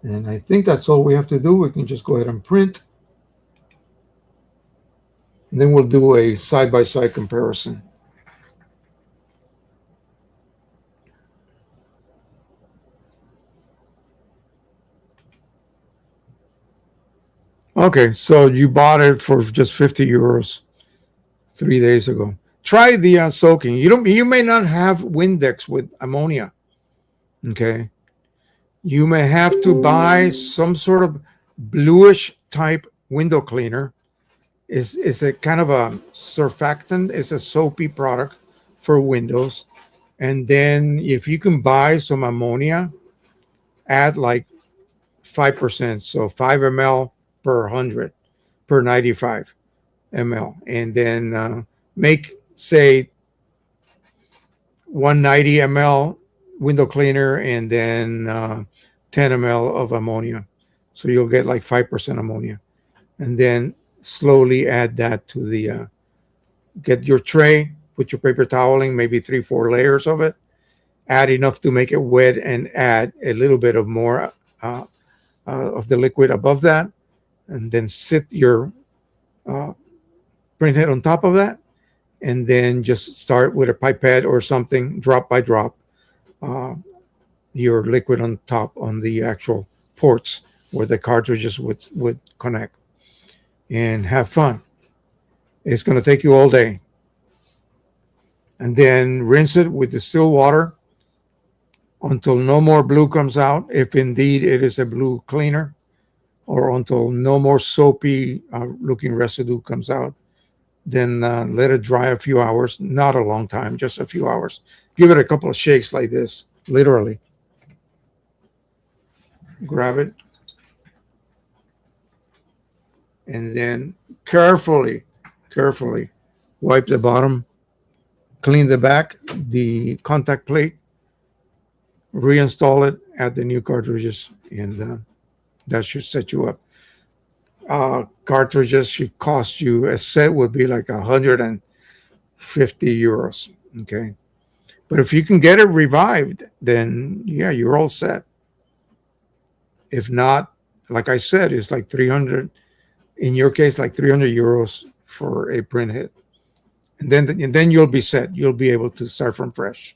Speaker 1: And I think that's all we have to do. We can just go ahead and print. And then we'll do a side-by-side comparison. Okay, so you bought it for just 50 euros 3 days ago. Try the soaking. You may not have Windex with ammonia. Okay. You may have to buy some sort of bluish type window cleaner. Is a kind of a surfactant. It's a soapy product for windows. And then if you can buy some ammonia, add like 5%. So 5 ml per 100 per 95 ml. And then make, say, 190 ml window cleaner and then 10 ml of ammonia. So you'll get like 5% ammonia. And then slowly add that to the, get your tray, put your paper toweling, maybe 3-4 layers of it, add enough to make it wet and add a little bit of more of the liquid above that. And then sit your printhead on top of that. And then just start with a pipette or something, drop by drop, your liquid on top on the actual ports where the cartridges would connect, and have fun. It's going to take you all day. And then rinse it with distilled water until no more blue comes out, if indeed it is a blue cleaner, or until no more soapy looking residue comes out. Then let it dry a few hours, not a long time, just a few hours. Give it a couple of shakes like this, literally. Grab it. And then carefully wipe the bottom, clean the back, the contact plate, reinstall it, add the new cartridges, and that should set you up. Cartridges should cost you, a set would be like 150 euros. Okay. But if you can get it revived, then yeah, you're all set. If not, like I said, it's like 300, in your case, like 300 euros for a print hit. And then you'll be set. You'll be able to start from fresh.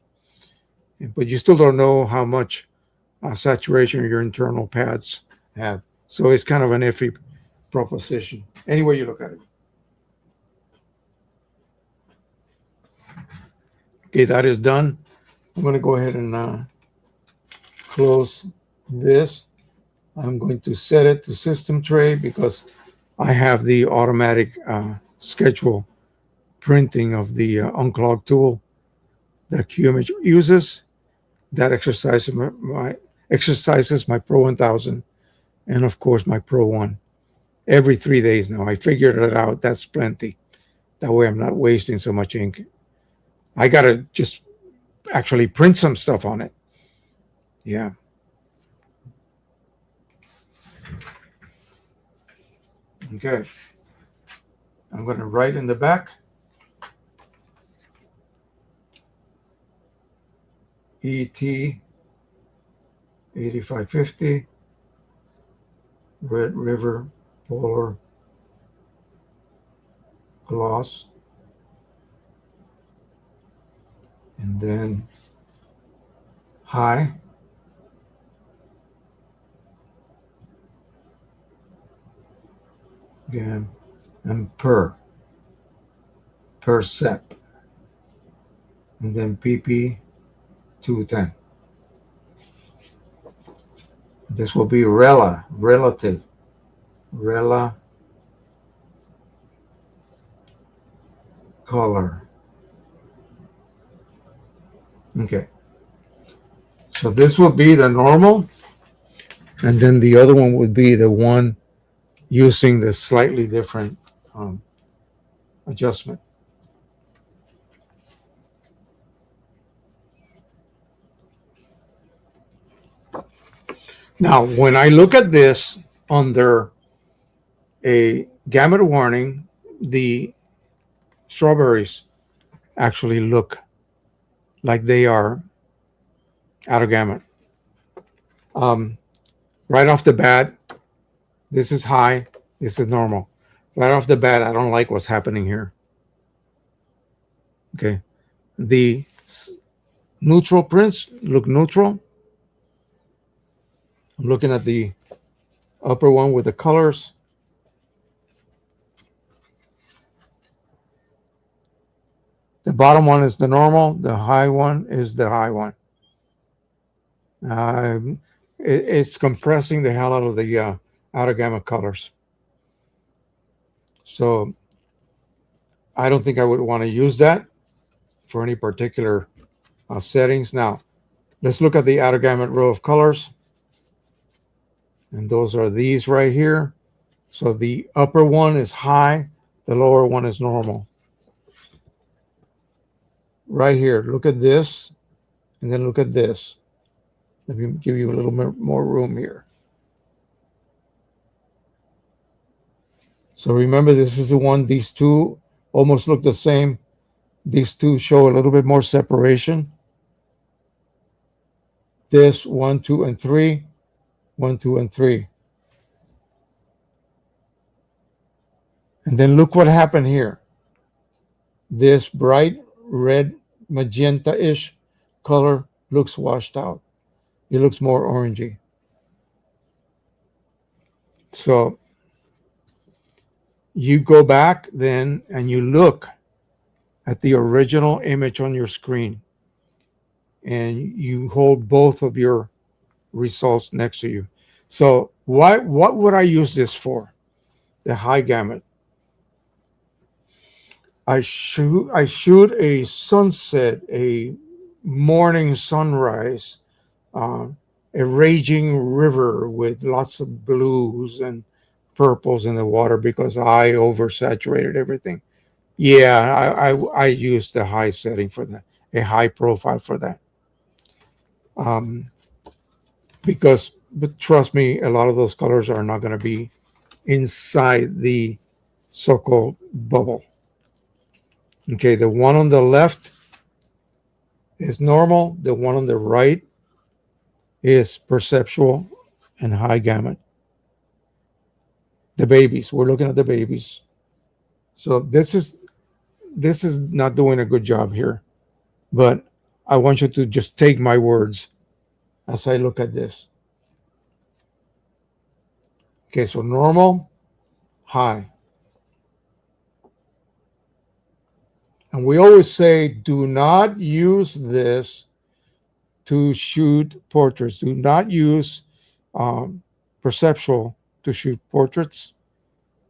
Speaker 1: But you still don't know how much saturation your internal pads have. So it's kind of an iffy proposition. Any way you look at it. Okay, that is done. I'm going to go ahead and close this. I'm going to set it to system tray because I have the automatic schedule printing of the unclog tool that QMH uses. That exercises my Pro 1000 and of course my Pro 1 every 3 days now. I figured it out. That's plenty. That way I'm not wasting so much ink. I got to just actually print some stuff on it. Yeah. Okay. I'm going to write in the back. ET 8550 Red River Polar Gloss. And then high. Again, and per set. And then PP 210. This will be relative color. Okay. So this will be the normal, and then the other one would be the one using the slightly different adjustment. Now, when I look at this under a gamut warning, the strawberries actually look like they are out of gamut. Right off the bat, this is high, this is normal. Right off the bat, I don't like what's happening here. Okay. The neutral prints look neutral. I'm looking at the upper one with the colors. The bottom one is the normal. The high one is the high one. It's compressing the hell out of the outer gamut colors. So I don't think I would want to use that for any particular settings. Now, let's look at the outer gamut row of colors. And those are these right here. So the upper one is high, the lower one is normal. Right here, look at this, and then look at this. Let me give you a little more room here. So remember, this is the one, these two almost look the same. These two show a little bit more separation. This 1, 2, and 3, 1, 2, and 3. And then look what happened here. This bright red magenta-ish color looks washed out. It looks more orangey. So you go back then and you look at the original image on your screen and you hold both of your results next to you. So what would I use this for? The high gamut. I shoot a sunset, a morning sunrise, a raging river with lots of blues and purples in the water because I oversaturated everything. Yeah, I used the high setting for that, a high profile for that. Because, but trust me, a lot of those colors are not going to be inside the so-called bubble. Okay, the one on the left is normal. The one on the right is perceptual and high gamut. The babies, we're looking at the babies. So this is not doing a good job here, but I want you to just take my words as I look at this. Okay, so normal, high. And we always say, do not use this to shoot portraits. Do not use perceptual to shoot portraits,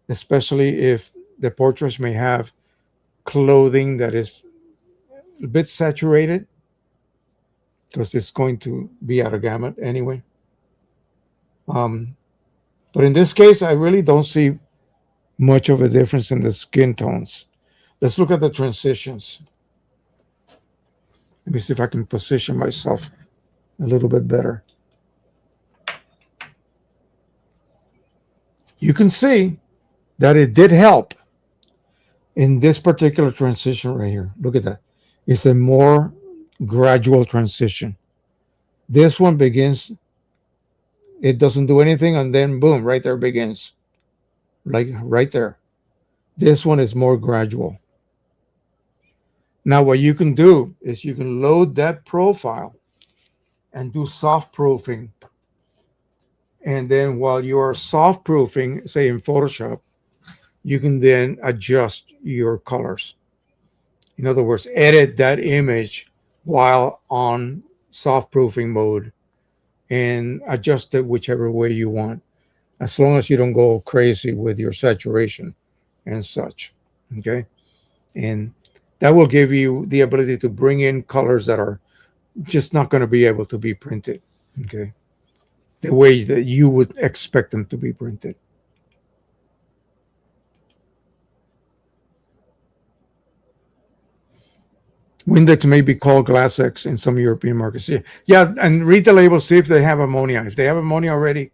Speaker 1: especially if the portraits may have clothing that is a bit saturated, because it's going to be out of gamut anyway. But in this case, I really don't see much of a difference in the skin tones. Let's look at the transitions. Let me see if I can position myself a little bit better. You can see that it did help in this particular transition right here. Look at that. It's a more gradual transition. This one begins, it doesn't do anything, and then boom, right there begins. Like right there. This one is more gradual. Now what you can do is you can load that profile and do soft proofing. And then while you are soft proofing, say in Photoshop, you can then adjust your colors. In other words, edit that image while on soft proofing mode and adjust it whichever way you want, as long as you don't go crazy with your saturation and such. Okay. And that will give you the ability to bring in colors that are just not going to be able to be printed. Okay. The way that you would expect them to be printed. Windex may be called Glass X in some European markets. Yeah, and read the label, see if they have ammonia. If they have ammonia already,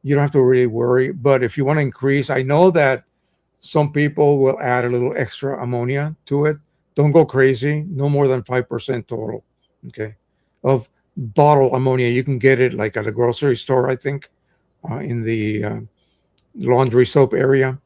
Speaker 1: you don't have to really worry. But if you want to increase, I know that some people will add a little extra ammonia to it. Don't go crazy. No more than 5% total, okay, of bottle ammonia. You can get it like at a grocery store, I think, in the laundry soap area.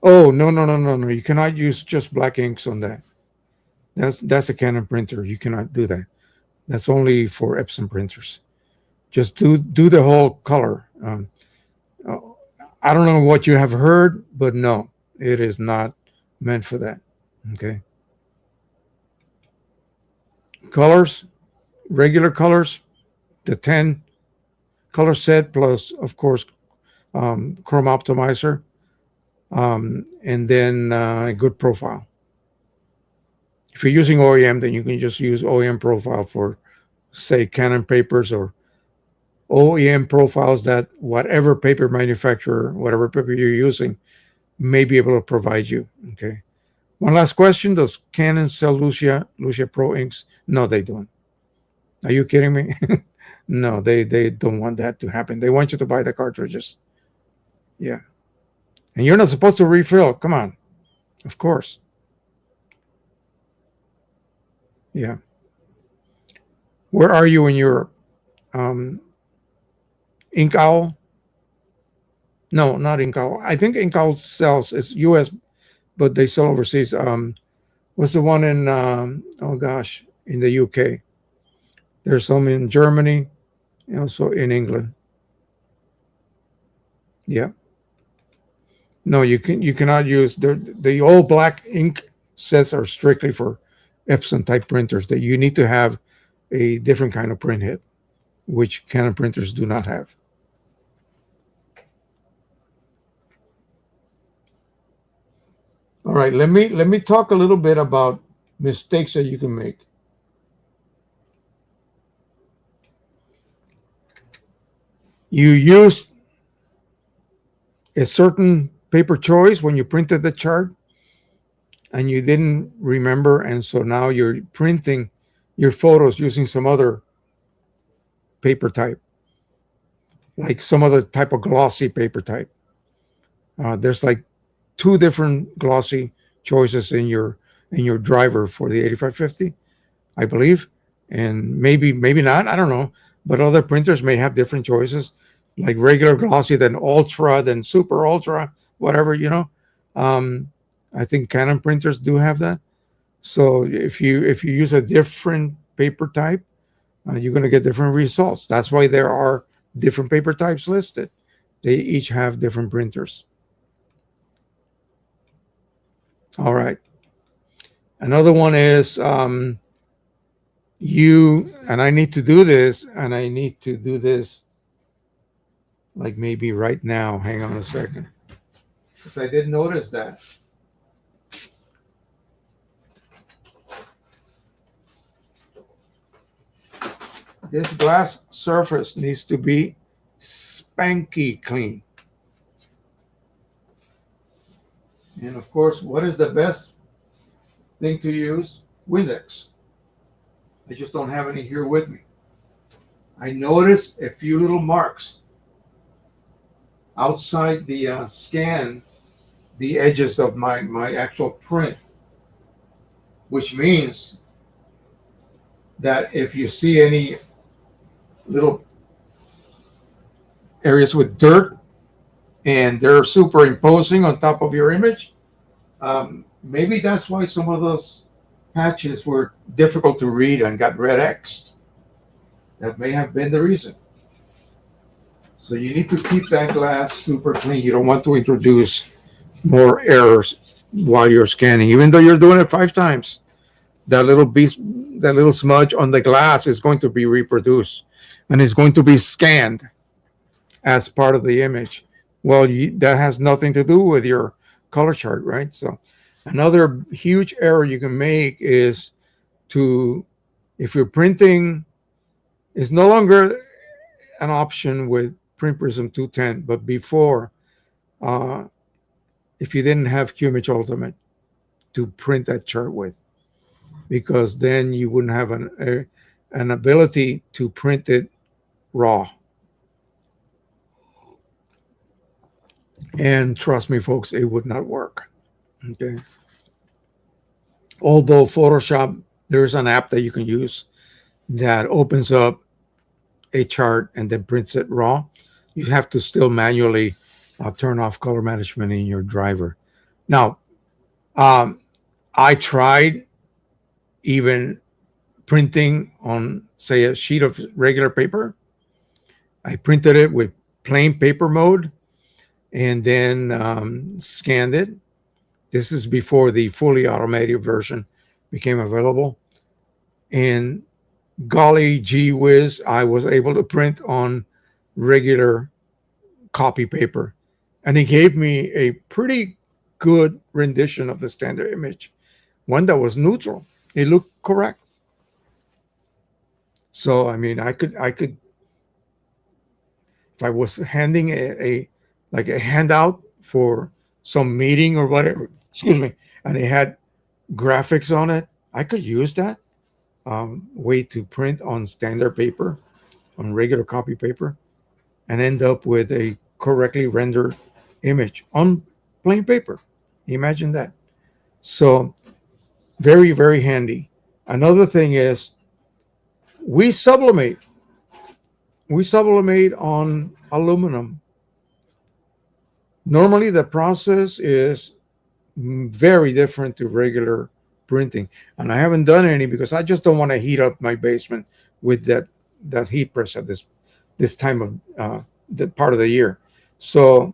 Speaker 1: Oh, no, no, no, no, no. You cannot use just black inks on that. That's a Canon printer. You cannot do that. That's only for Epson printers. Just do the whole color. Uh, I don't know what you have heard, but no, it is not meant for that. Okay. Colors, regular colors, the 10 color set plus, of course, Chrome Optimizer, and then a good profile. If you're using OEM, then you can just use OEM profile for, say, Canon papers, or OEM profiles that whatever paper manufacturer, whatever paper you're using, may be able to provide you. Okay. One last question: does Canon sell Lucia Pro inks? No, they don't. Are you kidding me? No, they don't want that to happen. They want you to buy the cartridges. Yeah. And you're not supposed to refill. Come on. Of course. Yeah. Where are you in Europe? Ink Owl? No, not Ink Owl. I think Ink Owl sells, it's US, but they sell overseas. What's the one in, oh gosh, in the UK? There's some in Germany, also in England. Yeah. No, you cannot use the old black ink sets are strictly for Epson type printers. That you need to have a different kind of print head, which Canon printers do not have. All right, let me talk a little bit about mistakes that you can make. You used a certain paper choice when you printed the chart, and you didn't remember, and so now you're printing your photos using some other paper type, like some other type of glossy paper type. There's like 2 different glossy choices in your driver for the 8550, I believe, and maybe not. I don't know, but other printers may have different choices, like regular glossy, then ultra, then super ultra, whatever. I think Canon printers do have that. So if you use a different paper type, you're going to get different results. That's why there are different paper types listed. They each have different printers. All right. Another one is you, and I need to do this, and I need to do this like maybe right now. Hang on a second. Because I did notice that. This glass surface needs to be spanky clean. And of course, what is the best thing to use? Windex. I just don't have any here with me. I noticed a few little marks outside the scan, the edges of my actual print, which means that if you see any little areas with dirt and they're superimposing on top of your image, maybe that's why some of those patches were difficult to read and got red X'd. That may have been the reason. So you need to keep that glass super clean. You don't want to introduce more errors while you're scanning, even though you're doing it 5 times. That little smudge on the glass is going to be reproduced, and it's going to be scanned as part of the image. Well, that has nothing to do with your color chart, right? So another huge error you can make is if you're printing, it's no longer an option with Print Prism 210, but before, if you didn't have QImage Ultimate to print that chart with, because then you wouldn't have an ability to print it raw. And trust me, folks, it would not work. Okay. Although Photoshop, there's an app that you can use that opens up a chart and then prints it raw. You have to still manually turn off color management in your driver. Now, um, I tried even printing on, say, a sheet of regular paper. I printed it with plain paper mode and then scanned it. This is before the fully automated version became available. And golly gee whiz, I was able to print on regular copy paper. And it gave me a pretty good rendition of the standard image, one that was neutral. It looked correct. So I mean, I could, if I was handing a like a handout for some meeting or whatever, excuse me, and it had graphics on it, I could use that way to print on standard paper, on regular copy paper, and end up with a correctly rendered image on plain paper. Imagine that. So very, very handy. Another thing is we sublimate. We sublimate on aluminum. Normally the process is very different to regular printing. And I haven't done any because I just don't want to heat up my basement with that heat press at this time of the part of the year. So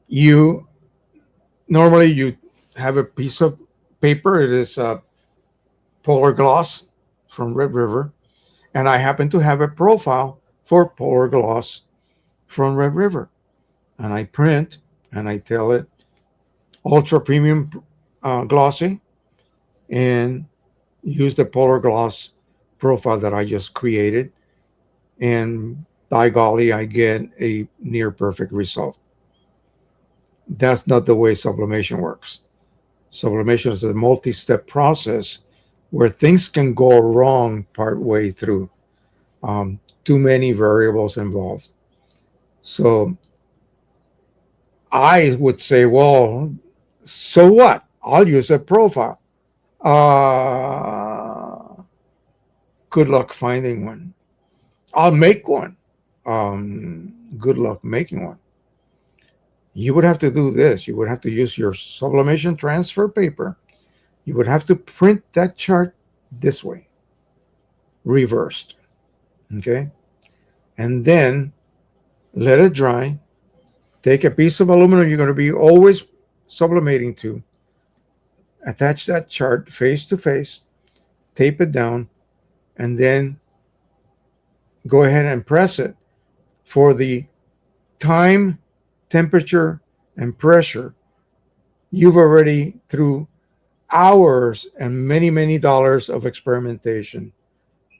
Speaker 1: you normally you have a piece of paper. It is polar gloss from Red River, and I happen to have a profile for polar gloss from Red River, and I print and I tell it ultra premium glossy, and use the polar gloss profile that I just created, and by golly, I get a near perfect result. That's not the way sublimation works. Sublimation is a multi-step process where things can go wrong part way through. Too many variables involved. So I would say, well, so what? I'll use a profile. Uh, Good luck finding one. I'll make one. Good luck making one. You would have to do this. You would have to use your sublimation transfer paper. You would have to print that chart this way, reversed. Okay. And then let it dry. Take a piece of aluminum you're going to be always sublimating to. Attach that chart face to face, tape it down, and then go ahead and press it for the time, temperature, and pressure you've already, through hours and many, many dollars of experimentation,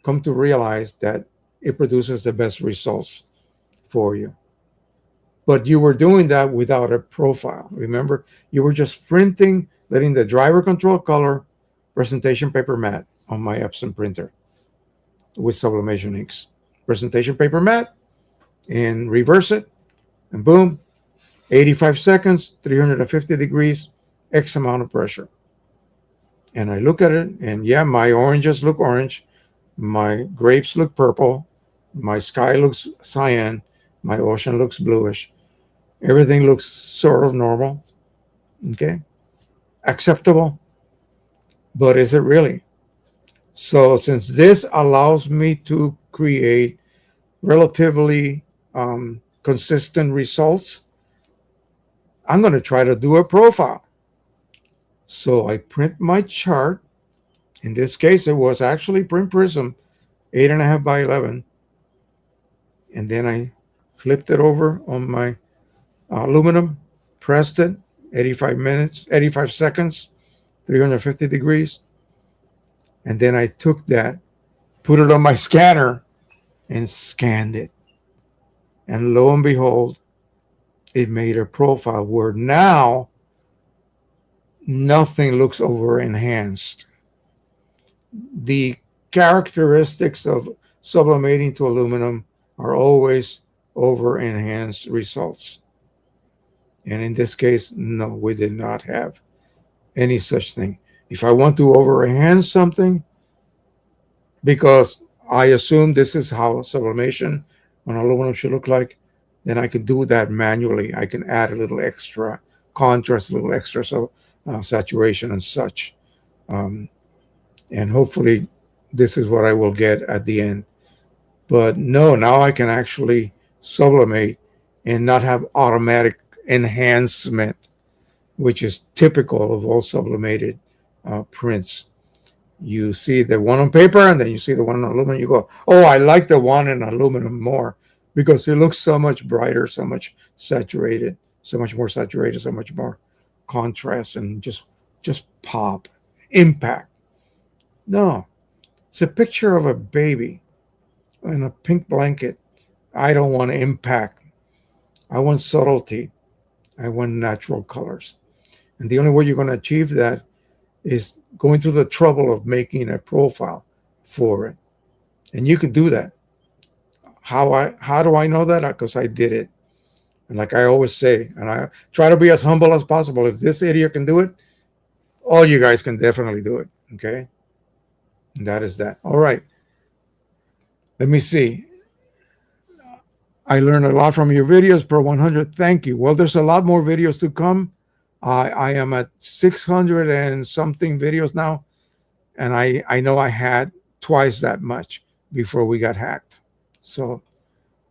Speaker 1: come to realize that it produces the best results for you. But you were doing that without a profile. Remember, you were just printing, letting the driver control color presentation paper matte on my Epson printer with sublimation inks. Presentation paper matte, and reverse it, and boom, 85 seconds, 350 degrees, X amount of pressure. And I look at it, and yeah, my oranges look orange, my grapes look purple, my sky looks cyan, my ocean looks bluish. Everything looks sort of normal, okay? Acceptable, but is it really? So since this allows me to create relatively consistent results, I'm going to try to do a profile. So I print my chart. In this case, it was actually print prism, 8.5 by 11. And then I flipped it over on my aluminum, pressed it, 85 seconds, 350 degrees. And then I took that, put it on my scanner, and scanned it. And lo and behold, it made a profile where now nothing looks over enhanced. The characteristics of sublimating to aluminum are always over enhanced results. And in this case, no, we did not have any such thing. If I want to overhand something, because I assume this is how sublimation on aluminum should look like, then I can do that manually. I can add a little extra contrast, a little extra saturation and such. Um, and hopefully, this is what I will get at the end. But no, now I can actually sublimate and not have automatic enhancement, which is typical of all sublimated prints. You see the one on paper and then you see the one on aluminum. You go, oh, I like the one in aluminum more because it looks so much brighter, so much saturated, so much more saturated, so much more contrast, and just pop, impact. No, it's a picture of a baby in a pink blanket. I don't want impact. I want subtlety. I want natural colors. And the only way you're going to achieve that is going through the trouble of making a profile for it. And you can do that. How do I know that? Because I did it. And like I always say, and I try to be as humble as possible. If this idiot can do it, all you guys can definitely do it. Okay? And that is that. All right. Let me see. I learned a lot from your videos, per 100. Thank you. Well, there's a lot more videos to come. I am at 600 and something videos now. And I know I had twice that much before we got hacked. So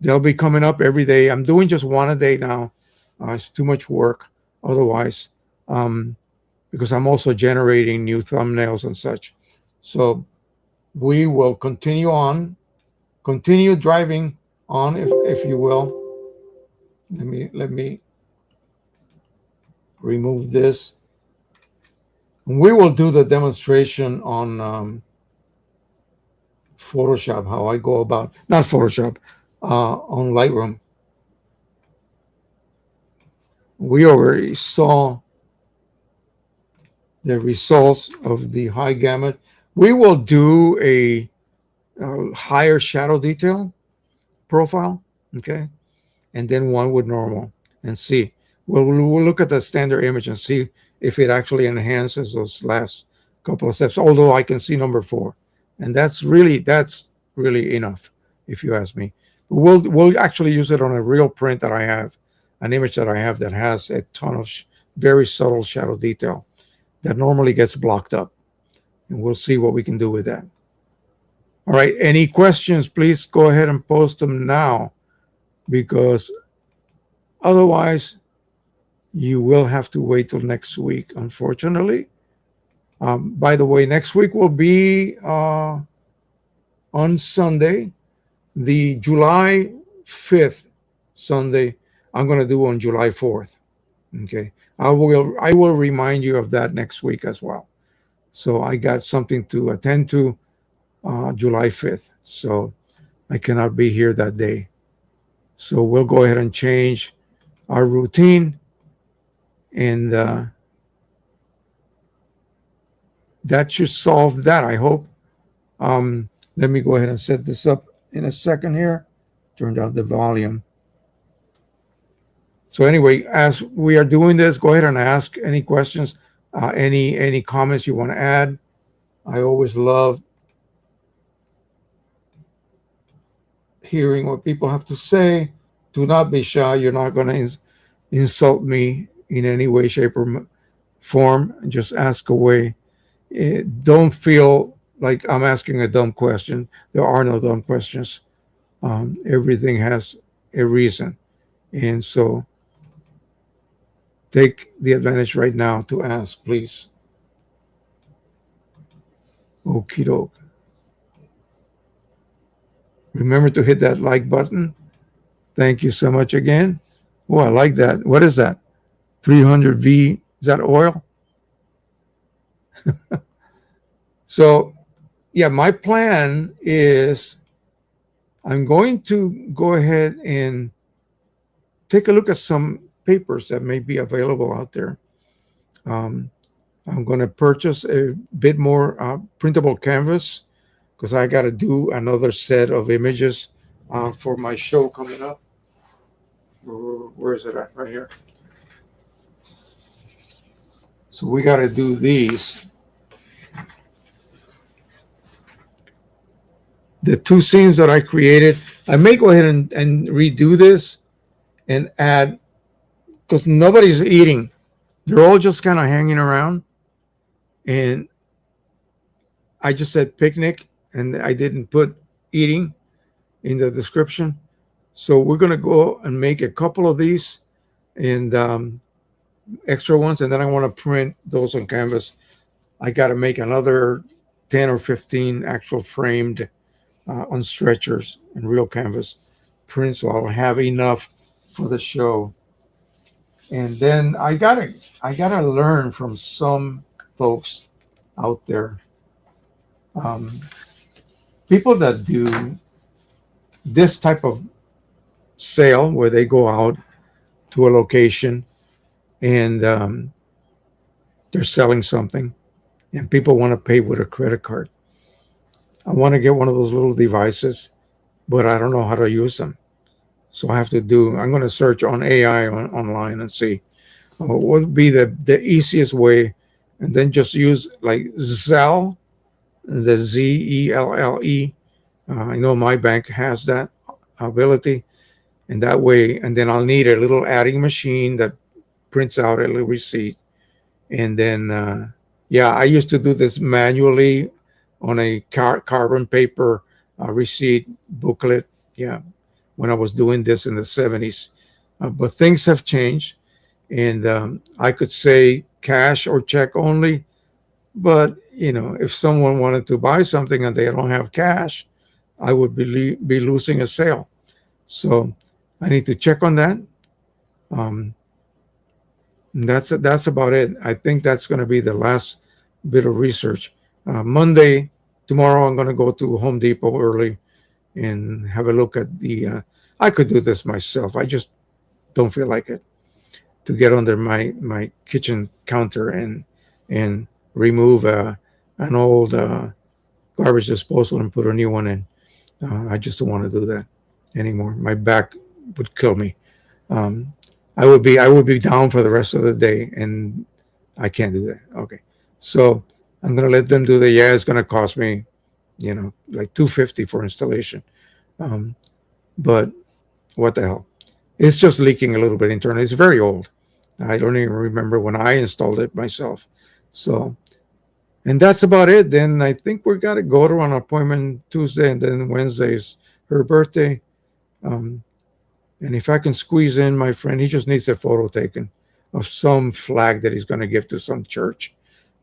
Speaker 1: they'll be coming up every day. I'm doing just one a day now. It's too much work otherwise, because I'm also generating new thumbnails and such. So we will continue driving on, if you will. Let me remove this. We will do the demonstration on Photoshop, how I go about, not Photoshop, on Lightroom. We already saw the results of the high gamut. We will do a higher shadow detail profile, okay, and then one with normal, and see. We'll look at the standard image and see if it actually enhances those last couple of steps. Although I can see number 4, and that's really enough, if you ask me. We'll actually use it on a real print that I have, an image that I have that has a ton of very subtle shadow detail that normally gets blocked up, and we'll see what we can do with that. All right, any questions, please go ahead and post them now, because otherwise you will have to wait till next week, unfortunately. By the way, next week will be on Sunday, the July 5th Sunday. I'm going to do on July 4th. Okay, I will remind you of that next week as well. So I got something to attend to July 5th. So I cannot be here that day. So we'll go ahead and change our routine, and that should solve that, I hope. Let me go ahead and set this up in a second here. Turn down the volume. So anyway, as we are doing this, go ahead and ask any questions, any comments you want to add. I always love hearing what people have to say. Do not be shy. You're not going to insult me in any way, shape, or form. Just ask away. Don't feel like I'm asking a dumb question. There are no dumb questions. Everything has a reason. And so take the advantage right now to ask, please. Okie doke. Remember to hit that like button. Thank you so much again. Oh, I like that. What is that? 300V. Is that oil? So, yeah, my plan is I'm going to go ahead and take a look at some papers that may be available out there. I'm going to purchase a bit more printable canvas, because I got to do another set of images for my show coming up. Where is it at? Right here. So we got to do these. The two scenes that I created, I may go ahead and redo this and add, because nobody's eating. They're all just kind of hanging around. And I just said picnic and I didn't put eating in the description. So we're going to go and make a couple of these and extra ones. And then I want to print those on canvas. I got to make another 10 or 15 actual framed on stretchers and real canvas prints. So I'll have enough for the show. And then I gotta learn from some folks out there, people that do this type of sale where they go out to a location and they're selling something and people want to pay with a credit card. I want to get one of those little devices, but I don't know how to use them. So I'm going to search on AI online and see what would be the easiest way, and then just use like Zelle, the Zelle. I know my bank has that ability, and that way, and then I'll need a little adding machine that prints out a little receipt. And then, yeah, I used to do this manually on a carbon paper receipt booklet. Yeah, when I was doing this in the 70s. But things have changed. And I could say cash or check only. But, if someone wanted to buy something and they don't have cash, I would be losing a sale. So I need to check on that. That's about it. I think that's going to be the last bit of research. Monday, tomorrow, I'm going to go to Home Depot early and have a look at the. I could do this myself. I just don't feel like it, to get under my kitchen counter and remove an old garbage disposal and put a new one in. I just don't want to do that anymore. My back would kill me. I would be down for the rest of the day, and I can't do that. Okay, so I'm gonna let them do that. Yeah, it's gonna cost me, like $250 for installation. But what the hell? It's just leaking a little bit internally. It's very old. I don't even remember when I installed it myself. So, and that's about it. Then I think we got to go to an appointment Tuesday, and then Wednesday is her birthday. And if I can squeeze in my friend, he just needs a photo taken of some flag that he's going to give to some church.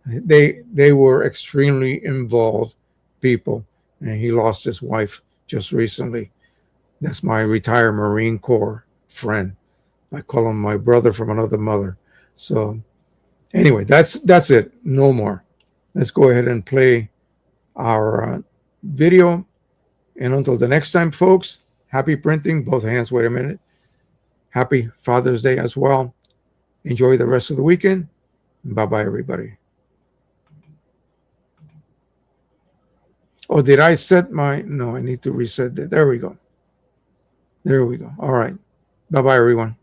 Speaker 1: They were extremely involved people, and he lost his wife just recently. That's my retired Marine Corps friend. I call him my brother from another mother. So anyway, that's it. No more. Let's go ahead and play our video. And until the next time, folks, happy printing. Both hands. Wait a minute. Happy Father's Day as well. Enjoy the rest of the weekend. Bye-bye, everybody. Oh, did I set my... No, I need to reset that. There we go. There we go. All right. Bye-bye, everyone.